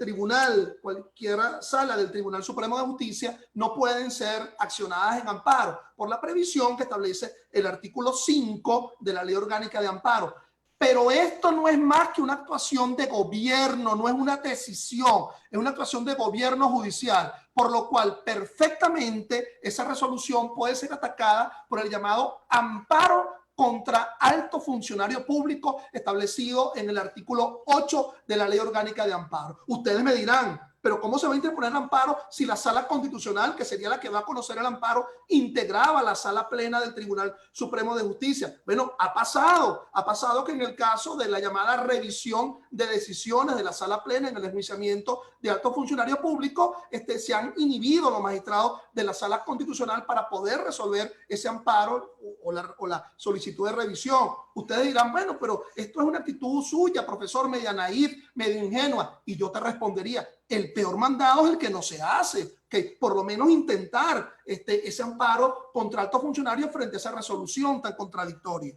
tribunal, cualquier sala del Tribunal Supremo de Justicia no pueden ser accionadas en amparo por la previsión que establece el artículo 5 de la Ley Orgánica de Amparo. Pero esto no es más que una actuación de gobierno, no es una decisión, es una actuación de gobierno judicial, por lo cual perfectamente esa resolución puede ser atacada por el llamado amparo contra alto funcionario público establecido en el artículo 8 de la Ley Orgánica de Amparo. Ustedes me dirán, pero ¿cómo se va a interponer amparo si la Sala Constitucional, que sería la que va a conocer el amparo, integraba la Sala Plena del Tribunal Supremo de Justicia? Bueno, ha pasado que en el caso de la llamada revisión de decisiones de la Sala Plena en el enjuiciamiento de alto funcionario público, se han inhibido los magistrados de la Sala Constitucional para poder resolver ese amparo o la solicitud de revisión. Ustedes dirán, bueno, pero esto es una actitud suya, profesor, media naif, medio ingenua, y yo te respondería, el peor mandado es el que no se hace, que por lo menos intentar ese amparo contra altos funcionarios frente a esa resolución tan contradictoria.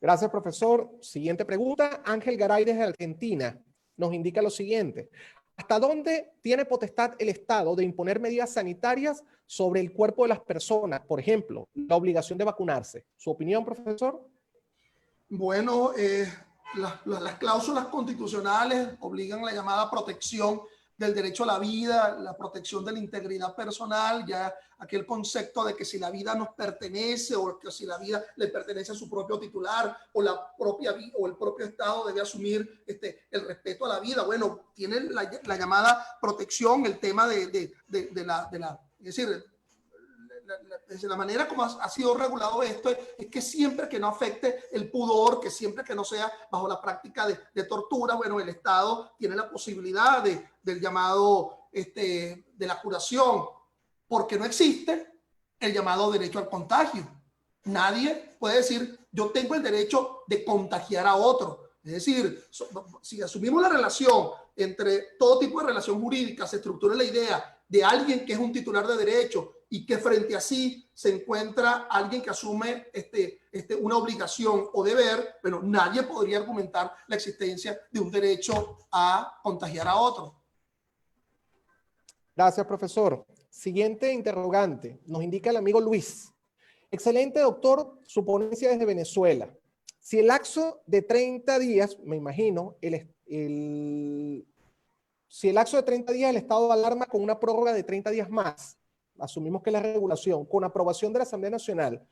Gracias, profesor. Siguiente pregunta. Ángel Garay desde Argentina nos indica lo siguiente: ¿hasta dónde tiene potestad el Estado de imponer medidas sanitarias sobre el cuerpo de las personas? Por ejemplo, la obligación de vacunarse. ¿Su opinión, profesor? Bueno, las cláusulas constitucionales obligan la llamada protección del derecho a la vida, la protección de la integridad personal, ya aquel concepto de que si la vida nos pertenece o que si la vida le pertenece a su propio titular o el propio Estado debe asumir el respeto a la vida. Bueno, tiene la llamada protección, el tema es decir, la manera como ha sido regulado esto es que siempre que no afecte el pudor, que siempre que no sea bajo la práctica de tortura, bueno, el Estado tiene la posibilidad del llamado, de la curación, porque no existe el llamado derecho al contagio. Nadie puede decir, yo tengo el derecho de contagiar a otro. Es decir, si asumimos la relación entre todo tipo de relación jurídica, se estructura la idea de alguien que es un titular de derecho y que frente a sí se encuentra alguien que asume una obligación o deber, bueno, nadie podría argumentar la existencia de un derecho a contagiar a otro. Gracias, profesor. Siguiente interrogante. Nos indica el amigo Luis. Excelente, doctor. Su ponencia desde Venezuela. Si el lapso de 30 días, me imagino, si el lapso de 30 días el estado de alarma con una prórroga de 30 días más, asumimos que la regulación, con aprobación de la Asamblea Nacional,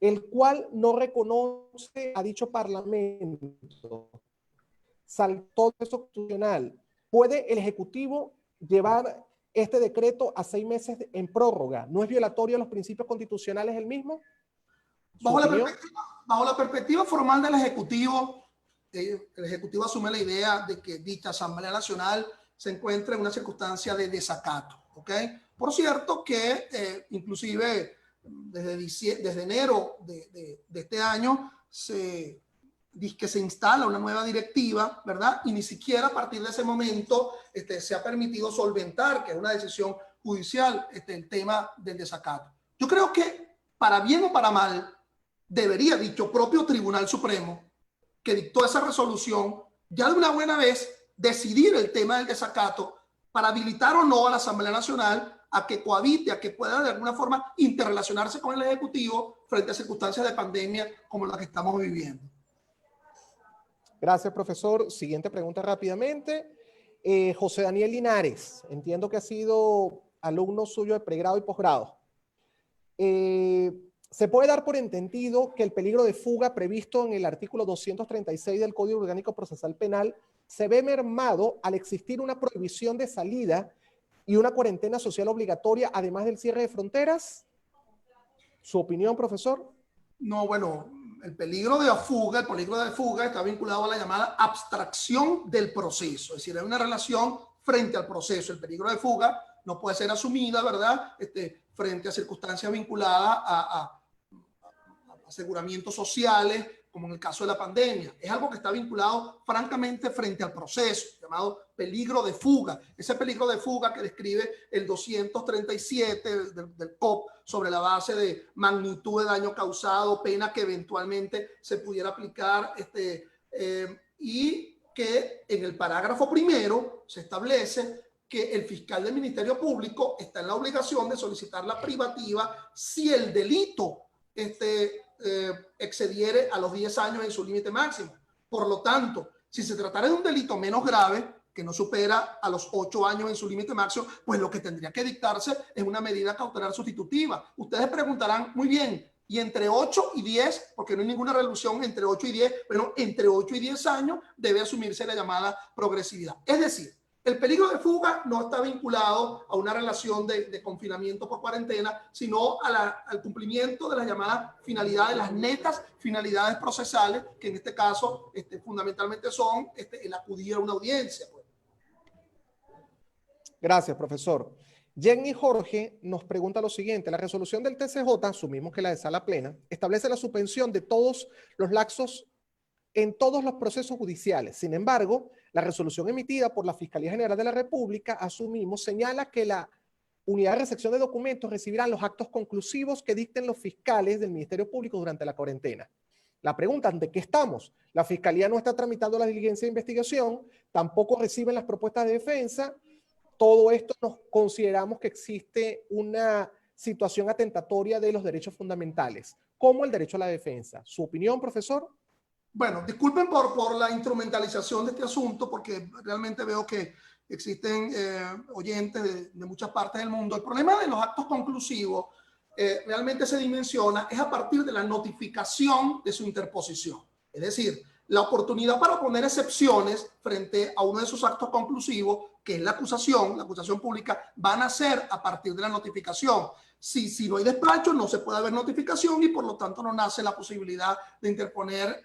el cual no reconoce a dicho parlamento, saltó de eso constitucional, ¿puede el Ejecutivo llevar este decreto a 6 meses en prórroga? ¿No es violatorio a los principios constitucionales el mismo? Bajo la perspectiva formal del Ejecutivo, el Ejecutivo asume la idea de que dicha Asamblea Nacional se encuentra en una circunstancia de desacato. ¿Ok? Por cierto que inclusive desde enero de este año que se instala una nueva directiva, ¿verdad? Y ni siquiera a partir de ese momento se ha permitido solventar, que es una decisión judicial, el tema del desacato. Yo creo que para bien o para mal, debería dicho propio Tribunal Supremo, que dictó esa resolución, ya de una buena vez decidir el tema del desacato para habilitar o no a la Asamblea Nacional a que cohabite, a que pueda de alguna forma interrelacionarse con el Ejecutivo frente a circunstancias de pandemia como la que estamos viviendo. Gracias, profesor. Siguiente pregunta rápidamente. José Daniel Linares, entiendo que ha sido alumno suyo de pregrado y posgrado. ¿Se puede dar por entendido que el peligro de fuga previsto en el artículo 236 del Código Orgánico Procesal Penal se ve mermado al existir una prohibición de salida y una cuarentena social obligatoria, además del cierre de fronteras? ¿Su opinión, profesor? No, bueno, el peligro de fuga está vinculado a la llamada abstracción del proceso, es decir, hay una relación frente al proceso. El peligro de fuga no puede ser asumida, ¿verdad?, frente a circunstancias vinculadas a aseguramientos sociales, como en el caso de la pandemia. Es algo que está vinculado francamente frente al proceso, llamado peligro de fuga. Ese peligro de fuga que describe el 237 del COP sobre la base de magnitud de daño causado, pena que eventualmente se pudiera aplicar, y que en el parágrafo primero se establece que el fiscal del Ministerio Público está en la obligación de solicitar la privativa si el delito excediere a los 10 años en su límite máximo. Por lo tanto, si se tratara de un delito menos grave, que no supera a los 8 años en su límite máximo, pues lo que tendría que dictarse es una medida cautelar sustitutiva. Ustedes preguntarán, muy bien, y entre 8 y 10, porque no hay ninguna resolución entre 8 y 10, bueno, entre 8 y 10 años debe asumirse la llamada progresividad. Es decir, el peligro de fuga no está vinculado a una relación de confinamiento por cuarentena, sino al cumplimiento de las llamadas finalidades, las netas finalidades procesales, que en este caso fundamentalmente son el acudir a una audiencia. Pues. Gracias, profesor. Jenny Jorge nos pregunta lo siguiente. La resolución del TCJ, asumimos que la de sala plena, establece la suspensión de todos los lapsos en todos los procesos judiciales. Sin embargo, la resolución emitida por la Fiscalía General de la República, asumimos, señala que la unidad de recepción de documentos recibirá los actos conclusivos que dicten los fiscales del Ministerio Público durante la cuarentena. La pregunta, ¿de qué estamos? La Fiscalía no está tramitando la diligencia de investigación, tampoco reciben las propuestas de defensa. Todo esto nos consideramos que existe una situación atentatoria de los derechos fundamentales, como el derecho a la defensa. ¿Su opinión, profesor? Bueno, disculpen por la instrumentalización de este asunto, porque realmente veo que existen oyentes de muchas partes del mundo. El problema de los actos conclusivos realmente se dimensiona es a partir de la notificación de su interposición. Es decir, la oportunidad para poner excepciones frente a uno de esos actos conclusivos, que es la acusación pública, van a ser a partir de la notificación. Si no hay despacho, no se puede haber notificación y por lo tanto no nace la posibilidad de interponer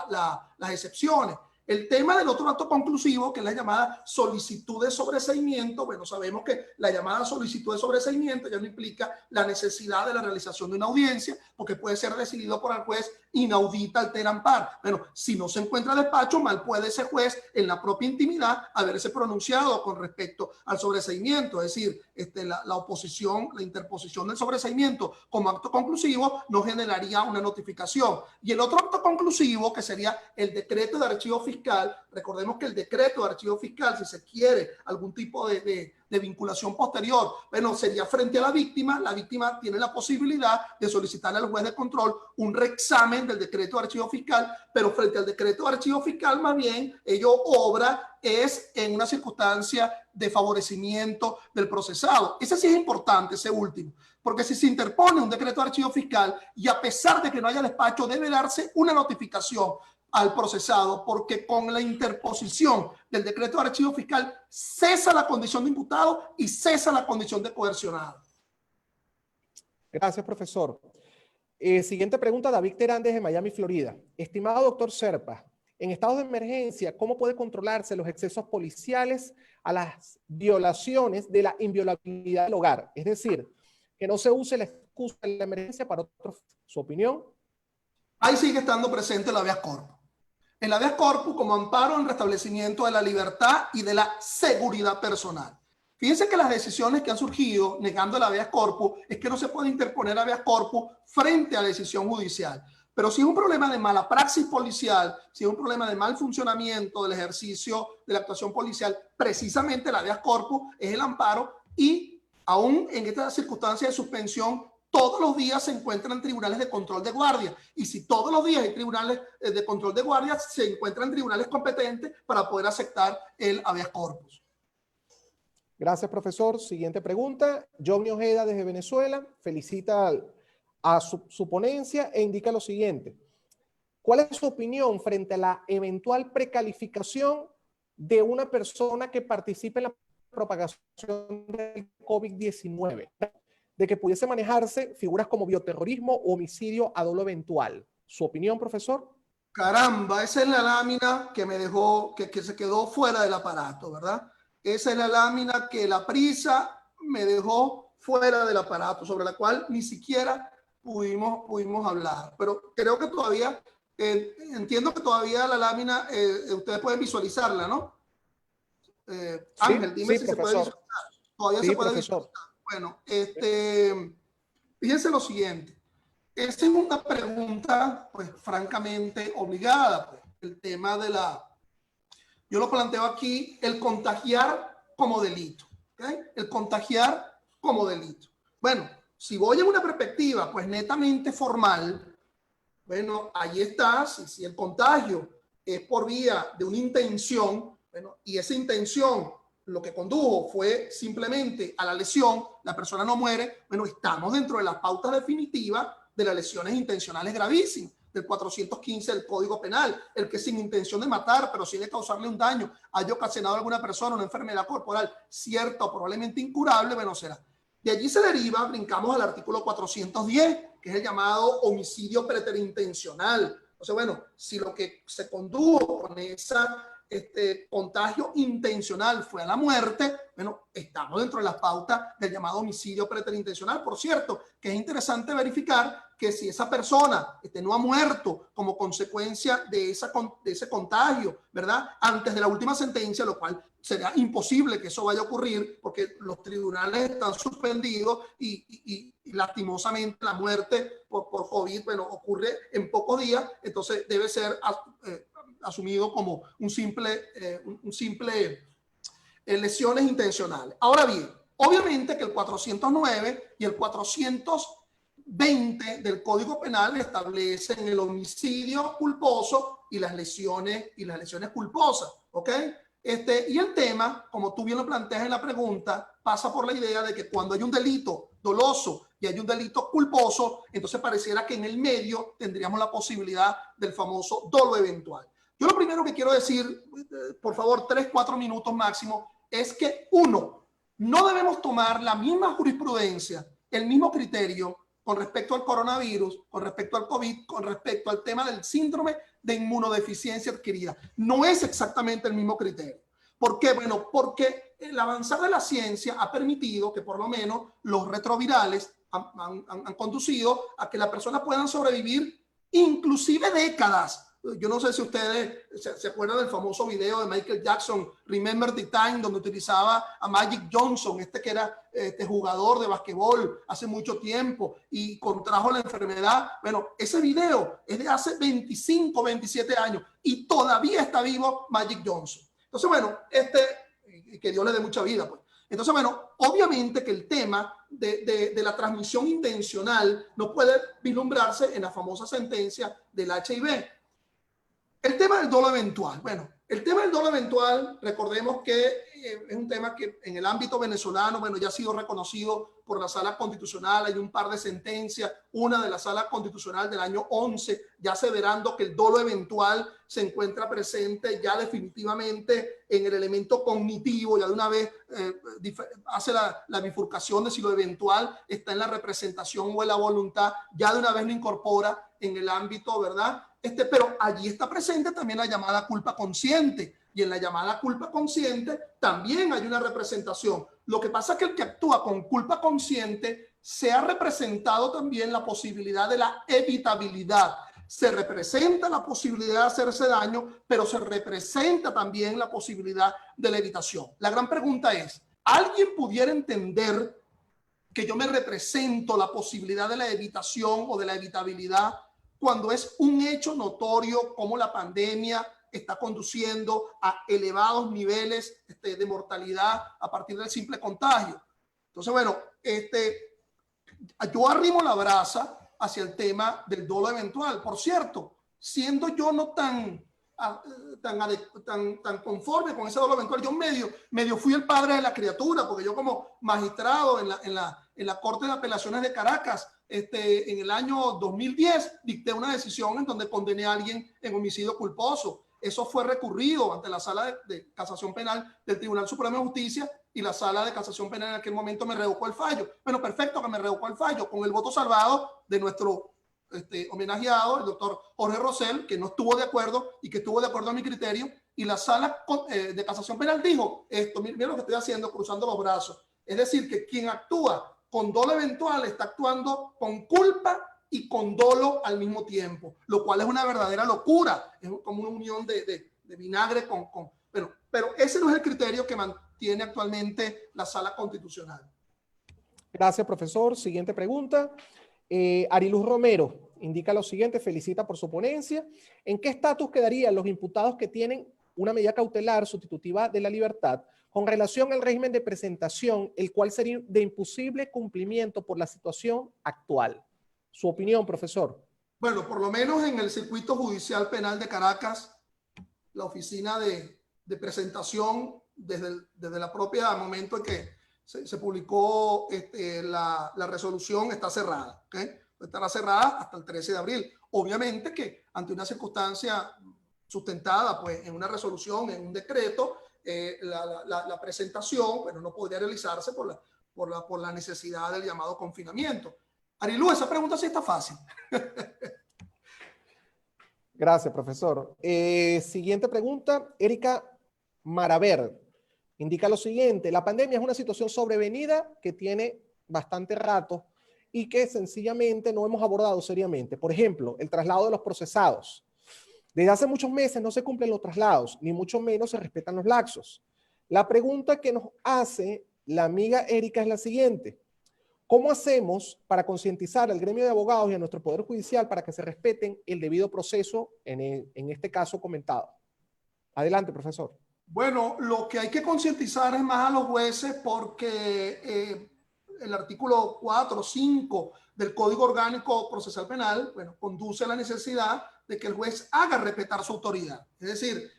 las excepciones. El tema del otro acto conclusivo, que es la llamada solicitud de sobreseimiento, bueno, sabemos que la llamada solicitud de sobreseimiento ya no implica la necesidad de la realización de una audiencia, porque puede ser decidido por el juez inaudita alteran par. Bueno, si no se encuentra despacho, mal puede ese juez en la propia intimidad haberse pronunciado con respecto al sobreseimiento, es decir, la oposición, la interposición del sobreseimiento como acto conclusivo no generaría una notificación. Y el otro acto conclusivo, que sería el decreto de archivo fiscal, recordemos que el decreto de archivo fiscal, si se quiere algún tipo de vinculación posterior, bueno, sería frente a la víctima tiene la posibilidad de solicitarle al juez de control un reexamen del decreto de archivo fiscal, pero frente al decreto de archivo fiscal más bien ello obra es en una circunstancia de favorecimiento del procesado. Ese sí es importante, ese último, porque si se interpone un decreto de archivo fiscal y a pesar de que no haya despacho debe darse una notificación al procesado, porque con la interposición del decreto de archivo fiscal cesa la condición de imputado y cesa la condición de coercionado. Gracias, profesor. Siguiente pregunta, David Terán desde Miami, Florida. Estimado doctor Serpa, en estados de emergencia, ¿cómo puede controlarse los excesos policiales a las violaciones de la inviolabilidad del hogar? Es decir, que no se use la excusa de la emergencia para otros. ¿Su opinión? Ahí sigue estando presente el habeas corpus. El habeas corpus como amparo en restablecimiento de la libertad y de la seguridad personal. Fíjense que las decisiones que han surgido negando el habeas corpus es que no se puede interponer habeas corpus frente a la decisión judicial. Pero si es un problema de mala praxis policial, si es un problema de mal funcionamiento del ejercicio de la actuación policial, precisamente el habeas corpus es el amparo y aún en esta circunstancia de suspensión, todos los días se encuentran tribunales de control de guardia. Y si todos los días hay tribunales de control de guardia, se encuentran tribunales competentes para poder aceptar el habeas corpus. Gracias, profesor. Siguiente pregunta. Johnny Ojeda desde Venezuela felicita a su ponencia e indica lo siguiente. ¿Cuál es su opinión frente a la eventual precalificación de una persona que participe en la propagación del COVID-19? De que pudiese manejarse figuras como bioterrorismo o homicidio a dolo eventual. ¿Su opinión, profesor? Caramba, esa es la lámina que me dejó, que se quedó fuera del aparato, ¿verdad? Esa es la lámina que la prisa me dejó fuera del aparato, sobre la cual ni siquiera pudimos hablar. Pero creo que todavía, entiendo que todavía la lámina, ustedes pueden visualizarla, ¿no? Ángel, dime sí, si profesor. se puede visualizar. Todavía sí, se puede profesor. visualizar. Bueno, fíjense lo siguiente. Esta es una pregunta, pues, francamente obligada. Pues, el tema de yo lo planteo aquí, el contagiar como delito. ¿Okay? El contagiar como delito. Bueno, si voy en una perspectiva, pues, netamente formal, bueno, ahí está, si el contagio es por vía de una intención, bueno, y esa intención lo que condujo fue simplemente a la lesión, la persona no muere, bueno, estamos dentro de las pautas definitivas de las lesiones intencionales gravísimas, del 415 del Código Penal, el que sin intención de matar, pero sin de causarle un daño, haya ocasionado a alguna persona una enfermedad corporal cierta o probablemente incurable, bueno, será. De allí se deriva, brincamos al artículo 410, que es el llamado homicidio preterintencional. Entonces, bueno, si lo que se condujo con esa contagio intencional fue a la muerte, bueno, estamos dentro de las pautas del llamado homicidio preterintencional. Por cierto, que es interesante verificar que si esa persona no ha muerto como consecuencia de ese contagio, ¿verdad? Antes de la última sentencia, lo cual será imposible que eso vaya a ocurrir porque los tribunales están suspendidos y lastimosamente la muerte por COVID, bueno, ocurre en pocos días, entonces debe ser asumido como un simple lesiones intencionales. Ahora bien, obviamente que el 409 y el 420 del Código Penal establecen el homicidio culposo y las lesiones culposas, ¿ok? Y el tema, como tú bien lo planteas en la pregunta, pasa por la idea de que cuando hay un delito doloso y hay un delito culposo, entonces pareciera que en el medio tendríamos la posibilidad del famoso dolo eventual. Yo lo primero que quiero decir, por favor, 3-4 minutos máximo, es que uno, no debemos tomar la misma jurisprudencia, el mismo criterio con respecto al coronavirus, con respecto al COVID, con respecto al tema del síndrome de inmunodeficiencia adquirida. No es exactamente el mismo criterio. ¿Por qué? Bueno, porque el avanzar de la ciencia ha permitido que por lo menos los retrovirales han conducido a que las personas puedan sobrevivir inclusive décadas. Yo no sé si ustedes se acuerdan del famoso video de Michael Jackson, Remember the Time, donde utilizaba a Magic Johnson, que era jugador de basquetbol hace mucho tiempo y contrajo la enfermedad. Bueno, ese video es de hace 25, 27 años y todavía está vivo Magic Johnson. Entonces, bueno, que Dios le dé mucha vida, pues. Entonces, bueno, obviamente que el tema de la transmisión intencional no puede vislumbrarse en la famosa sentencia del HIV. El tema del dolo eventual. Bueno, el tema del dolo eventual, recordemos que es un tema que en el ámbito venezolano, bueno, ya ha sido reconocido por la Sala Constitucional. Hay un par de sentencias, una de la Sala Constitucional del año 11, ya aseverando que el dolo eventual se encuentra presente ya definitivamente en el elemento cognitivo, ya de una vez hace la bifurcación de si lo eventual está en la representación o en la voluntad, ya de una vez lo incorpora en el ámbito, ¿verdad? Pero allí está presente también la llamada culpa consciente, y en la llamada culpa consciente también hay una representación. Lo que pasa es que el que actúa con culpa consciente se ha representado también la posibilidad de la evitabilidad. Se representa la posibilidad de hacerse daño, pero se representa también la posibilidad de la evitación. La gran pregunta es, ¿alguien pudiera entender que yo me represento la posibilidad de la evitación o de la evitabilidad cuando es un hecho notorio como la pandemia está conduciendo a elevados niveles de mortalidad a partir del simple contagio? Entonces, bueno, yo arrimo la brasa hacia el tema del dolo eventual. Por cierto, siendo yo no tan conforme con ese dolo eventual, yo medio fui el padre de la criatura, porque yo como magistrado en la Corte de Apelaciones de Caracas, en el año 2010 dicté una decisión en donde condené a alguien en homicidio culposo. Eso fue recurrido ante la Sala de Casación Penal del Tribunal Supremo de Justicia, y la Sala de Casación Penal en aquel momento me revocó el fallo. Bueno, perfecto que me revocó el fallo, con el voto salvado de nuestro homenajeado, el doctor Jorge Rosell, que no estuvo de acuerdo y que estuvo de acuerdo a mi criterio, y la Sala de Casación Penal dijo esto: mira lo que estoy haciendo, cruzando los brazos. Es decir, que quien actúa con dolo eventual está actuando con culpa y con dolo al mismo tiempo, lo cual es una verdadera locura. Es como una unión de vinagre pero ese no es el criterio que mantiene actualmente la Sala Constitucional. Gracias, profesor. Siguiente pregunta. Ariluz Romero indica lo siguiente: felicita por su ponencia. ¿En qué estatus quedarían los imputados que tienen una medida cautelar sustitutiva de la libertad con relación al régimen de presentación, el cual sería de imposible cumplimiento por la situación actual? Su opinión, profesor. Bueno, por lo menos en el circuito judicial penal de Caracas, la oficina de presentación, desde el propio momento en que se publicó la resolución, está cerrada. ¿Okay? Estará cerrada hasta el 13 de abril. Obviamente que ante una circunstancia sustentada pues, en una resolución, en un decreto, la presentación, bueno, no podría realizarse por la necesidad del llamado confinamiento. Arilú, esa pregunta sí está fácil. Gracias, profesor. Siguiente pregunta. Erika Maraver indica lo siguiente: la pandemia es una situación sobrevenida que tiene bastante rato y que sencillamente no hemos abordado seriamente. Por ejemplo, el traslado de los procesados. Desde hace muchos meses no se cumplen los traslados, ni mucho menos se respetan los lapsos. La pregunta que nos hace la amiga Erika es la siguiente: ¿cómo hacemos para concientizar al gremio de abogados y a nuestro Poder Judicial para que se respeten el debido proceso en este caso comentado? Adelante, profesor. Bueno, lo que hay que concientizar es más a los jueces, porque el artículo 4 o 5 del Código Orgánico Procesal Penal, bueno, conduce a la necesidad de que el juez haga respetar su autoridad. Es decir,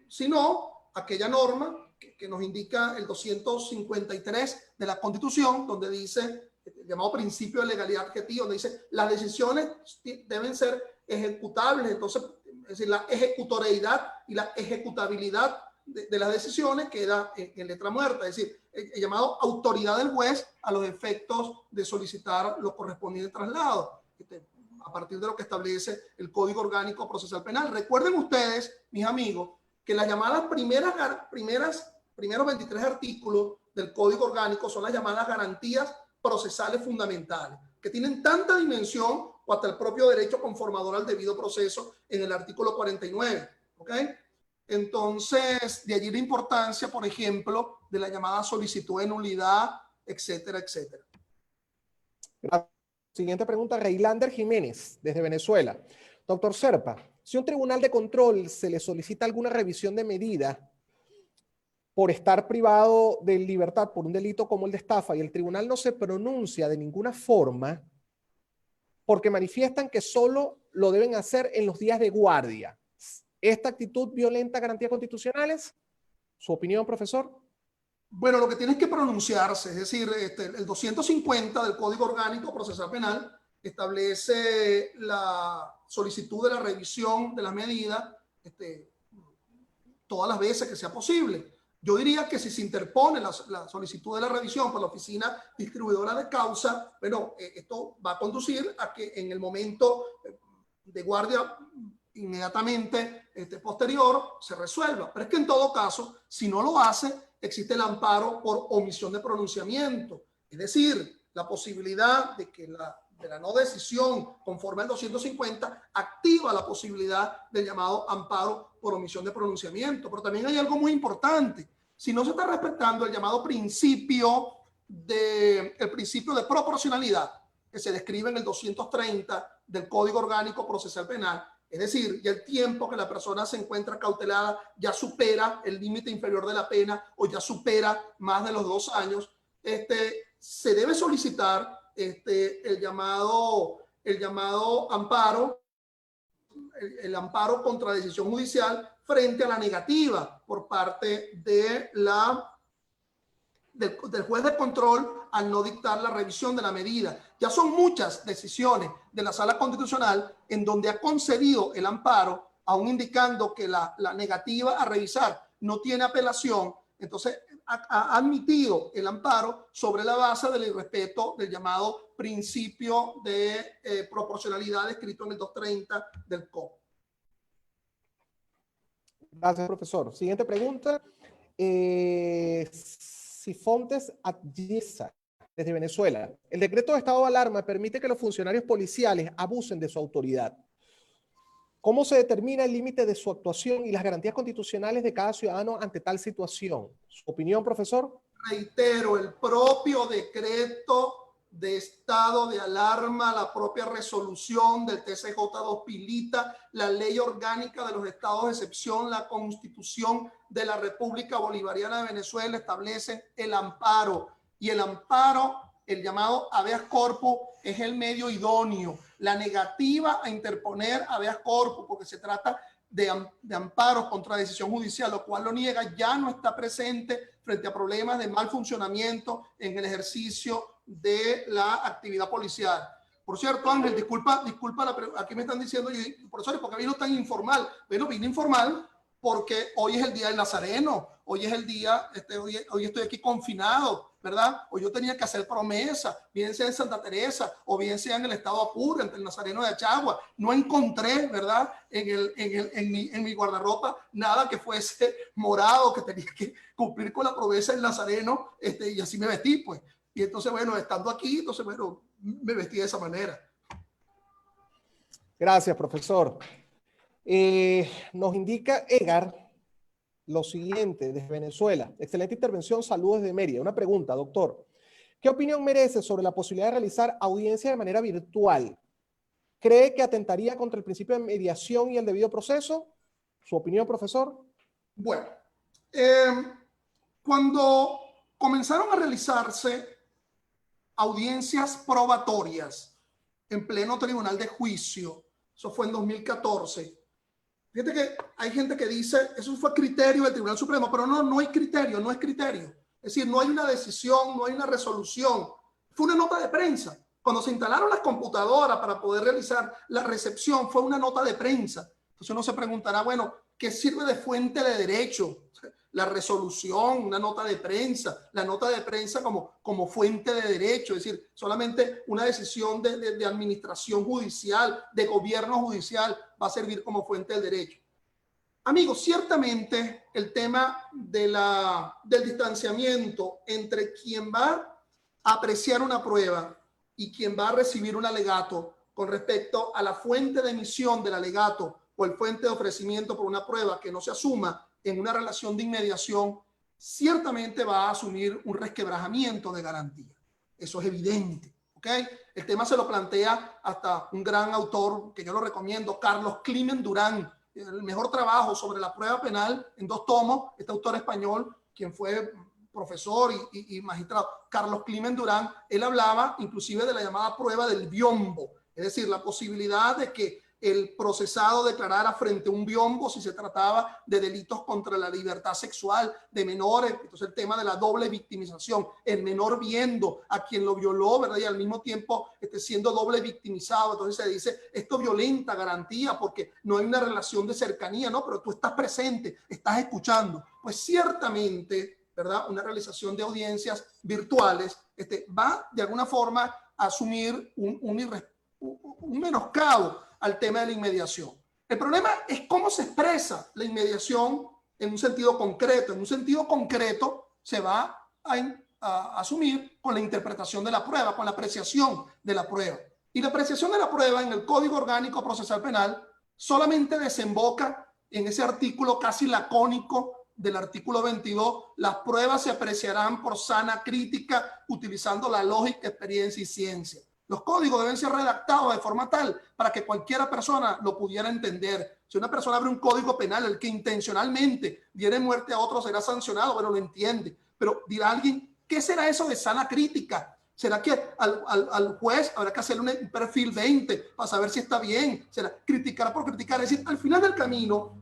si no, aquella norma que nos indica el 253 de la Constitución, donde dice, el llamado principio de legalidad objetiva, donde dice las decisiones deben ser ejecutables. Entonces, es decir, la ejecutoriedad y la ejecutabilidad de las decisiones queda en letra muerta, es decir, el llamado autoridad del juez a los efectos de solicitar los correspondientes traslados, a partir de lo que establece el Código Orgánico Procesal Penal. Recuerden ustedes, mis amigos, que las llamadas primeros 23 artículos del Código Orgánico son las llamadas garantías procesales fundamentales, que tienen tanta dimensión o hasta el propio derecho conformador al debido proceso en el artículo 49. ¿Ok? Entonces, de allí la importancia, por ejemplo, de la llamada solicitud de nulidad, etcétera, etcétera. Gracias. Siguiente pregunta, Reilander Jiménez, desde Venezuela. Doctor Serpa, si un tribunal de control se le solicita alguna revisión de medida por estar privado de libertad por un delito como el de estafa y el tribunal no se pronuncia de ninguna forma porque manifiestan que solo lo deben hacer en los días de guardia, ¿esta actitud violenta garantías constitucionales? ¿Su opinión, profesor? Bueno, lo que tiene es que pronunciarse, es decir, el 250 del Código Orgánico Procesal Penal establece la solicitud de la revisión de la medida todas las veces que sea posible. Yo diría que si se interpone la solicitud de la revisión por la oficina distribuidora de causa, bueno, esto va a conducir a que en el momento de guardia inmediatamente posterior se resuelva. Pero es que en todo caso, si no lo hace, existe el amparo por omisión de pronunciamiento. Es decir, la posibilidad de que de la no decisión conforme al 250 activa la posibilidad del llamado amparo por omisión de pronunciamiento. Pero también hay algo muy importante. Si no se está respetando el llamado principio de proporcionalidad que se describe en el 230 del Código Orgánico Procesal Penal, es decir, ya el tiempo que la persona se encuentra cautelada ya supera el límite inferior de la pena o ya supera más de los 2 años, se debe solicitar el llamado amparo, el amparo contra decisión judicial frente a la negativa por parte del juez de control al no dictar la revisión de la medida. Ya son muchas decisiones de la Sala Constitucional en donde ha concedido el amparo, aún indicando que la negativa a revisar no tiene apelación. Entonces, ha admitido el amparo sobre la base del irrespeto del llamado principio de proporcionalidad escrito en el 230 del COP. Gracias, profesor. Siguiente pregunta. Sifontes Adjesa, desde Venezuela. El decreto de estado de alarma permite que los funcionarios policiales abusen de su autoridad. ¿Cómo se determina el límite de su actuación y las garantías constitucionales de cada ciudadano ante tal situación? ¿Su opinión, profesor? Reitero, el propio decreto de estado de alarma, la propia resolución del TCJ2 Pilita, la ley orgánica de los estados de excepción, la constitución de la República Bolivariana de Venezuela establecen el amparo. Y el amparo, el llamado habeas corpus, es el medio idóneo. La negativa a interponer habeas corpus, porque se trata de amparos contra decisión judicial, lo cual lo niega, ya no está presente frente a problemas de mal funcionamiento en el ejercicio de la actividad policial. Por cierto, Ángel, disculpa, aquí me están diciendo, profesores, ¿por qué vino tan informal? Bueno, vine informal porque hoy es el día del Nazareno, hoy es el día, hoy estoy aquí confinado, ¿verdad? Hoy yo tenía que hacer promesa, bien sea en Santa Teresa o bien sea en el estado Apure, entre el Nazareno de Achagua. No encontré, ¿verdad? En mi guardarropa nada que fuese morado, que tenía que cumplir con la promesa del Nazareno, y así me vestí, pues. Y entonces, bueno, estando aquí, entonces, bueno, me vestí de esa manera. Gracias, profesor. Nos indica Edgar lo siguiente desde Venezuela. Excelente intervención, saludos desde Mérida. Una pregunta, doctor. ¿Qué opinión merece sobre la posibilidad de realizar audiencia de manera virtual? ¿Cree que atentaría contra el principio de mediación y el debido proceso? ¿Su opinión, profesor? Bueno, cuando comenzaron a realizarse audiencias probatorias en pleno tribunal de juicio, eso fue en 2014. Fíjate que hay gente que dice, eso fue criterio del Tribunal Supremo, pero no hay criterio, no es criterio. Es decir, no hay una decisión, no hay una resolución. Fue una nota de prensa. Cuando se instalaron las computadoras para poder realizar la recepción, fue una nota de prensa. Entonces uno se preguntará, bueno, ¿qué sirve de fuente de derecho? La resolución, una nota de prensa, la nota de prensa como fuente de derecho, es decir, solamente una decisión de administración judicial, de gobierno judicial, va a servir como fuente de derecho. Amigos, ciertamente el tema del distanciamiento entre quien va a apreciar una prueba y quien va a recibir un alegato con respecto a la fuente de emisión del alegato o el fuente de ofrecimiento por una prueba que no se asuma en una relación de inmediación, ciertamente va a asumir un resquebrajamiento de garantía. Eso es evidente. ¿Okay? El tema se lo plantea hasta un gran autor que yo lo recomiendo, Carlos Climent Durán, el mejor trabajo sobre la prueba penal en 2 tomos, este autor español, quien fue profesor y magistrado, Carlos Climent Durán, él hablaba inclusive de la llamada prueba del biombo, es decir, la posibilidad de que el procesado declarara frente a un biombo si se trataba de delitos contra la libertad sexual de menores. Entonces el tema de la doble victimización, el menor viendo a quien lo violó, ¿verdad? Y al mismo tiempo siendo doble victimizado. Entonces se dice, esto violenta garantía porque no hay una relación de cercanía, ¿no? Pero tú estás presente, estás escuchando. Pues ciertamente, ¿verdad? Una realización de audiencias virtuales va de alguna forma a asumir un menoscabo al tema de la inmediación. El problema es cómo se expresa la inmediación en un sentido concreto. En un sentido concreto se va a asumir con la interpretación de la prueba, con la apreciación de la prueba. Y la apreciación de la prueba en el Código Orgánico Procesal Penal solamente desemboca en ese artículo casi lacónico del artículo 22, las pruebas se apreciarán por sana crítica utilizando la lógica, experiencia y ciencia. Los códigos deben ser redactados de forma tal para que cualquiera persona lo pudiera entender. Si una persona abre un código penal, el que intencionalmente diere muerte a otro será sancionado, bueno, lo entiende. Pero dirá alguien, ¿qué será eso de sana crítica? ¿Será que al juez habrá que hacerle un perfil 20 para saber si está bien? ¿Será criticar por criticar? Es decir, al final del camino,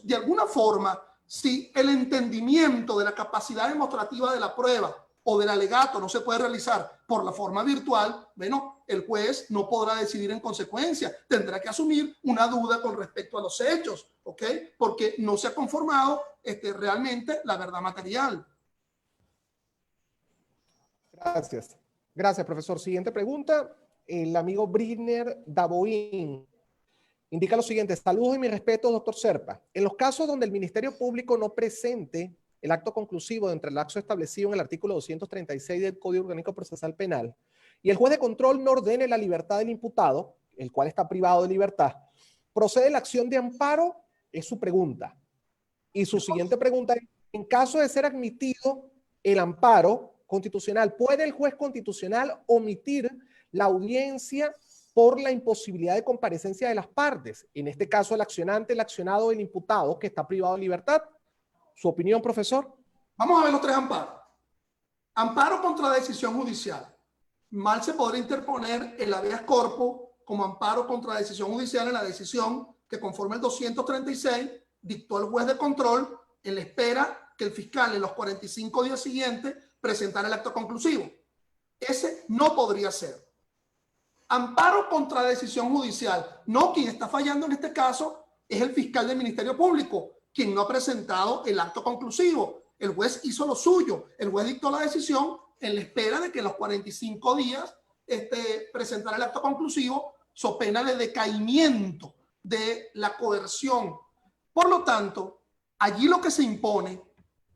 de alguna forma, si el entendimiento de la capacidad demostrativa de la prueba o del alegato no se puede realizar por la forma virtual, bueno, el juez no podrá decidir en consecuencia. Tendrá que asumir una duda con respecto a los hechos, ¿ok? Porque no se ha conformado realmente la verdad material. Gracias. Gracias, profesor. Siguiente pregunta. El amigo Briner Daboín indica lo siguiente. Saludos y mi respeto, doctor Serpa. En los casos donde el Ministerio Público no presente el acto conclusivo dentro del lapso establecido en el artículo 236 del Código Orgánico Procesal Penal y el juez de control no ordene la libertad del imputado, el cual está privado de libertad, ¿procede la acción de amparo? Es su pregunta. Y su siguiente pregunta es, en caso de ser admitido el amparo constitucional, ¿puede el juez constitucional omitir la audiencia por la imposibilidad de comparecencia de las partes? En este caso, el accionante, el accionado, el imputado que está privado de libertad. ¿Su opinión, profesor? Vamos a ver los 3 amparos. Amparo contra la decisión judicial. Mal se podrá interponer el habeas corpus como amparo contra la decisión judicial en la decisión que conforme el 236 dictó el juez de control en la espera que el fiscal en los 45 días siguientes presentara el acto conclusivo. Ese no podría ser. Amparo contra la decisión judicial. No, quien está fallando en este caso es el fiscal del Ministerio Público, quien no ha presentado el acto conclusivo. El juez hizo lo suyo. El juez dictó la decisión en la espera de que en los 45 días presentara el acto conclusivo, so pena de decaimiento de la coerción. Por lo tanto, allí lo que se impone,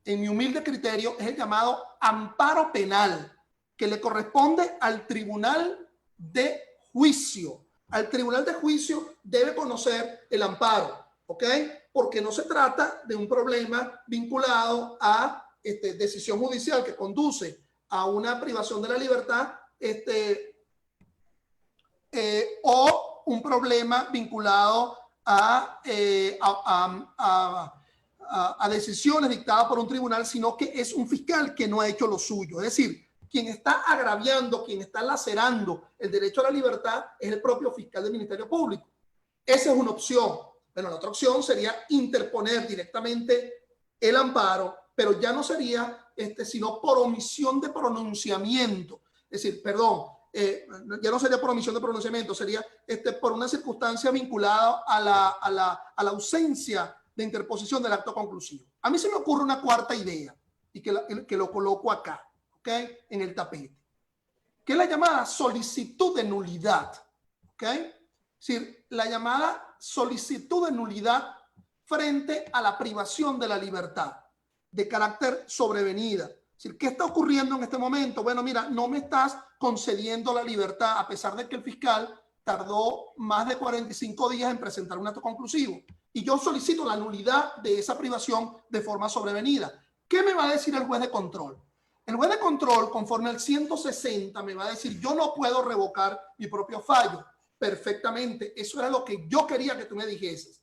en mi humilde criterio, es el llamado amparo penal, que le corresponde al tribunal de juicio. Al tribunal de juicio debe conocer el amparo, ¿ok? Porque no se trata de un problema vinculado a decisión judicial que conduce a una privación de la libertad o un problema vinculado a decisiones dictadas por un tribunal, sino que es un fiscal que no ha hecho lo suyo. Es decir, quien está agraviando, quien está lacerando el derecho a la libertad es el propio fiscal del Ministerio Público. Esa es una opción. Bueno, la otra opción sería interponer directamente el amparo, pero ya no sería sino por omisión de pronunciamiento. Es decir, perdón, ya no sería por omisión de pronunciamiento, sería por una circunstancia vinculada a la ausencia de interposición del acto conclusivo. A mí se me ocurre una cuarta idea y que lo coloco acá, ¿ok? En el tapete, que es la llamada solicitud de nulidad, ¿ok? Es decir, la llamada solicitud de nulidad frente a la privación de la libertad de carácter sobrevenida. Es decir, ¿qué está ocurriendo en este momento? Bueno, mira, no me estás concediendo la libertad, a pesar de que el fiscal tardó más de 45 días en presentar un acto conclusivo. Y yo solicito la nulidad de esa privación de forma sobrevenida. ¿Qué me va a decir el juez de control? El juez de control, conforme al 160, me va a decir, yo no puedo revocar mi propio fallo. Perfectamente, eso era lo que yo quería que tú me dijeses.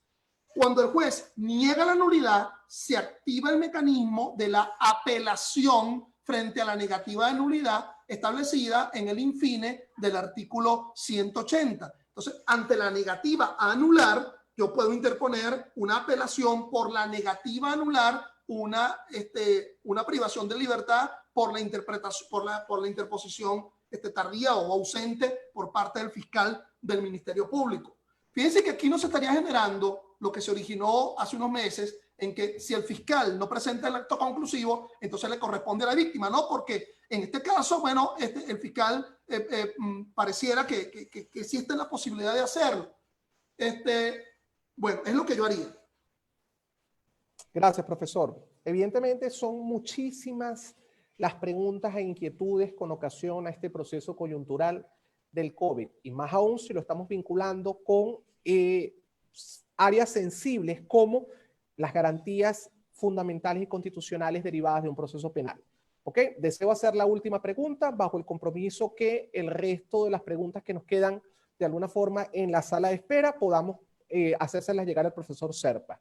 Cuando el juez niega la nulidad, se activa el mecanismo de la apelación frente a la negativa de nulidad establecida en el infine del artículo 180. Entonces, ante la negativa a anular, yo puedo interponer una apelación por la negativa a anular una privación de libertad por la interpretación, por la interposición tardía o ausente por parte del fiscal del Ministerio Público. Fíjense que aquí no se estaría generando lo que se originó hace unos meses, en que si el fiscal no presenta el acto conclusivo, entonces le corresponde a la víctima, ¿no? Porque en este caso, bueno, el fiscal pareciera que existe la posibilidad de hacerlo. Bueno, es lo que yo haría. Gracias, profesor. Evidentemente son muchísimas las preguntas e inquietudes con ocasión a este proceso coyuntural del COVID, y más aún si lo estamos vinculando con áreas sensibles como las garantías fundamentales y constitucionales derivadas de un proceso penal. ¿Ok? Deseo hacer la última pregunta bajo el compromiso que el resto de las preguntas que nos quedan de alguna forma en la sala de espera podamos hacérselas llegar al profesor Serpa.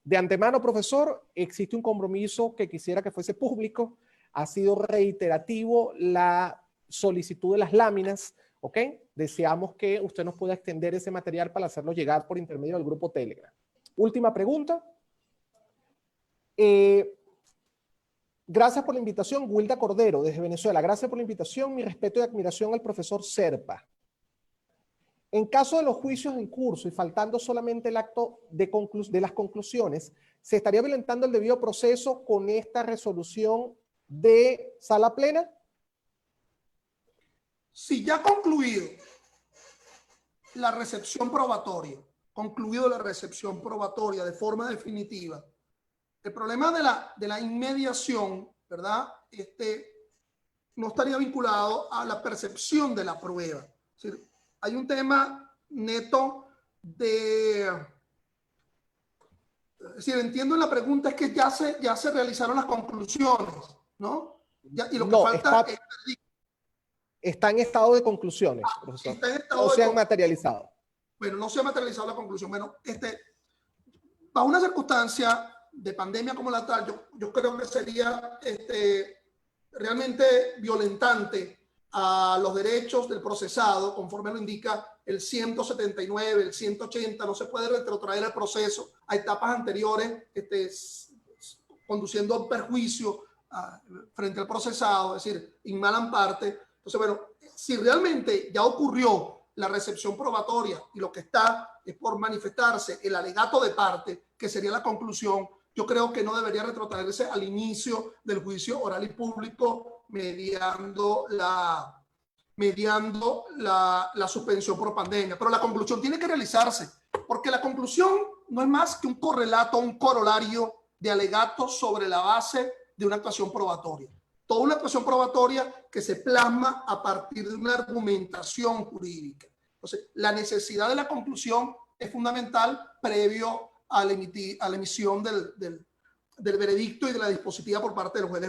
De antemano, profesor, existe un compromiso que quisiera que fuese público. Ha sido reiterativo la solicitud de las láminas, ¿ok? Deseamos que usted nos pueda extender ese material para hacerlo llegar por intermedio del grupo Telegram. Última pregunta. Gracias por la invitación, Wilda Cordero, desde Venezuela. Gracias por la invitación. Mi respeto y admiración al profesor Serpa. En caso de los juicios en curso y faltando solamente el acto de las conclusiones, ¿se estaría violentando el debido proceso con esta resolución de sala plena? Si ya concluido la recepción probatoria, de forma definitiva, el problema de la inmediación, ¿verdad? No estaría vinculado a la percepción de la prueba. Es decir, hay un tema neto de... Es decir, entiendo la pregunta, es que ya se realizaron las conclusiones, ¿no? Y lo que falta es... Está en estado de conclusiones, profesor. Está en estado no se han materializado. Bueno, no se ha materializado la conclusión. Bueno, bajo una circunstancia de pandemia como la tal, yo creo que sería realmente violentante a los derechos del procesado, conforme lo indica el 179, el 180, no se puede retrotraer el proceso a etapas anteriores, conduciendo a un perjuicio frente al procesado, es decir, in malam parte. Entonces, bueno, si realmente ya ocurrió la recepción probatoria y lo que está es por manifestarse el alegato de parte, que sería la conclusión, yo creo que no debería retrotraerse al inicio del juicio oral y público mediando la suspensión por pandemia. Pero la conclusión tiene que realizarse, porque la conclusión no es más que un correlato, un corolario de alegatos sobre la base de una actuación probatoria. Toda una actuación probatoria que se plasma a partir de una argumentación jurídica. Entonces, la necesidad de la conclusión es fundamental previo a la emisión del veredicto y de la dispositiva por parte del juez.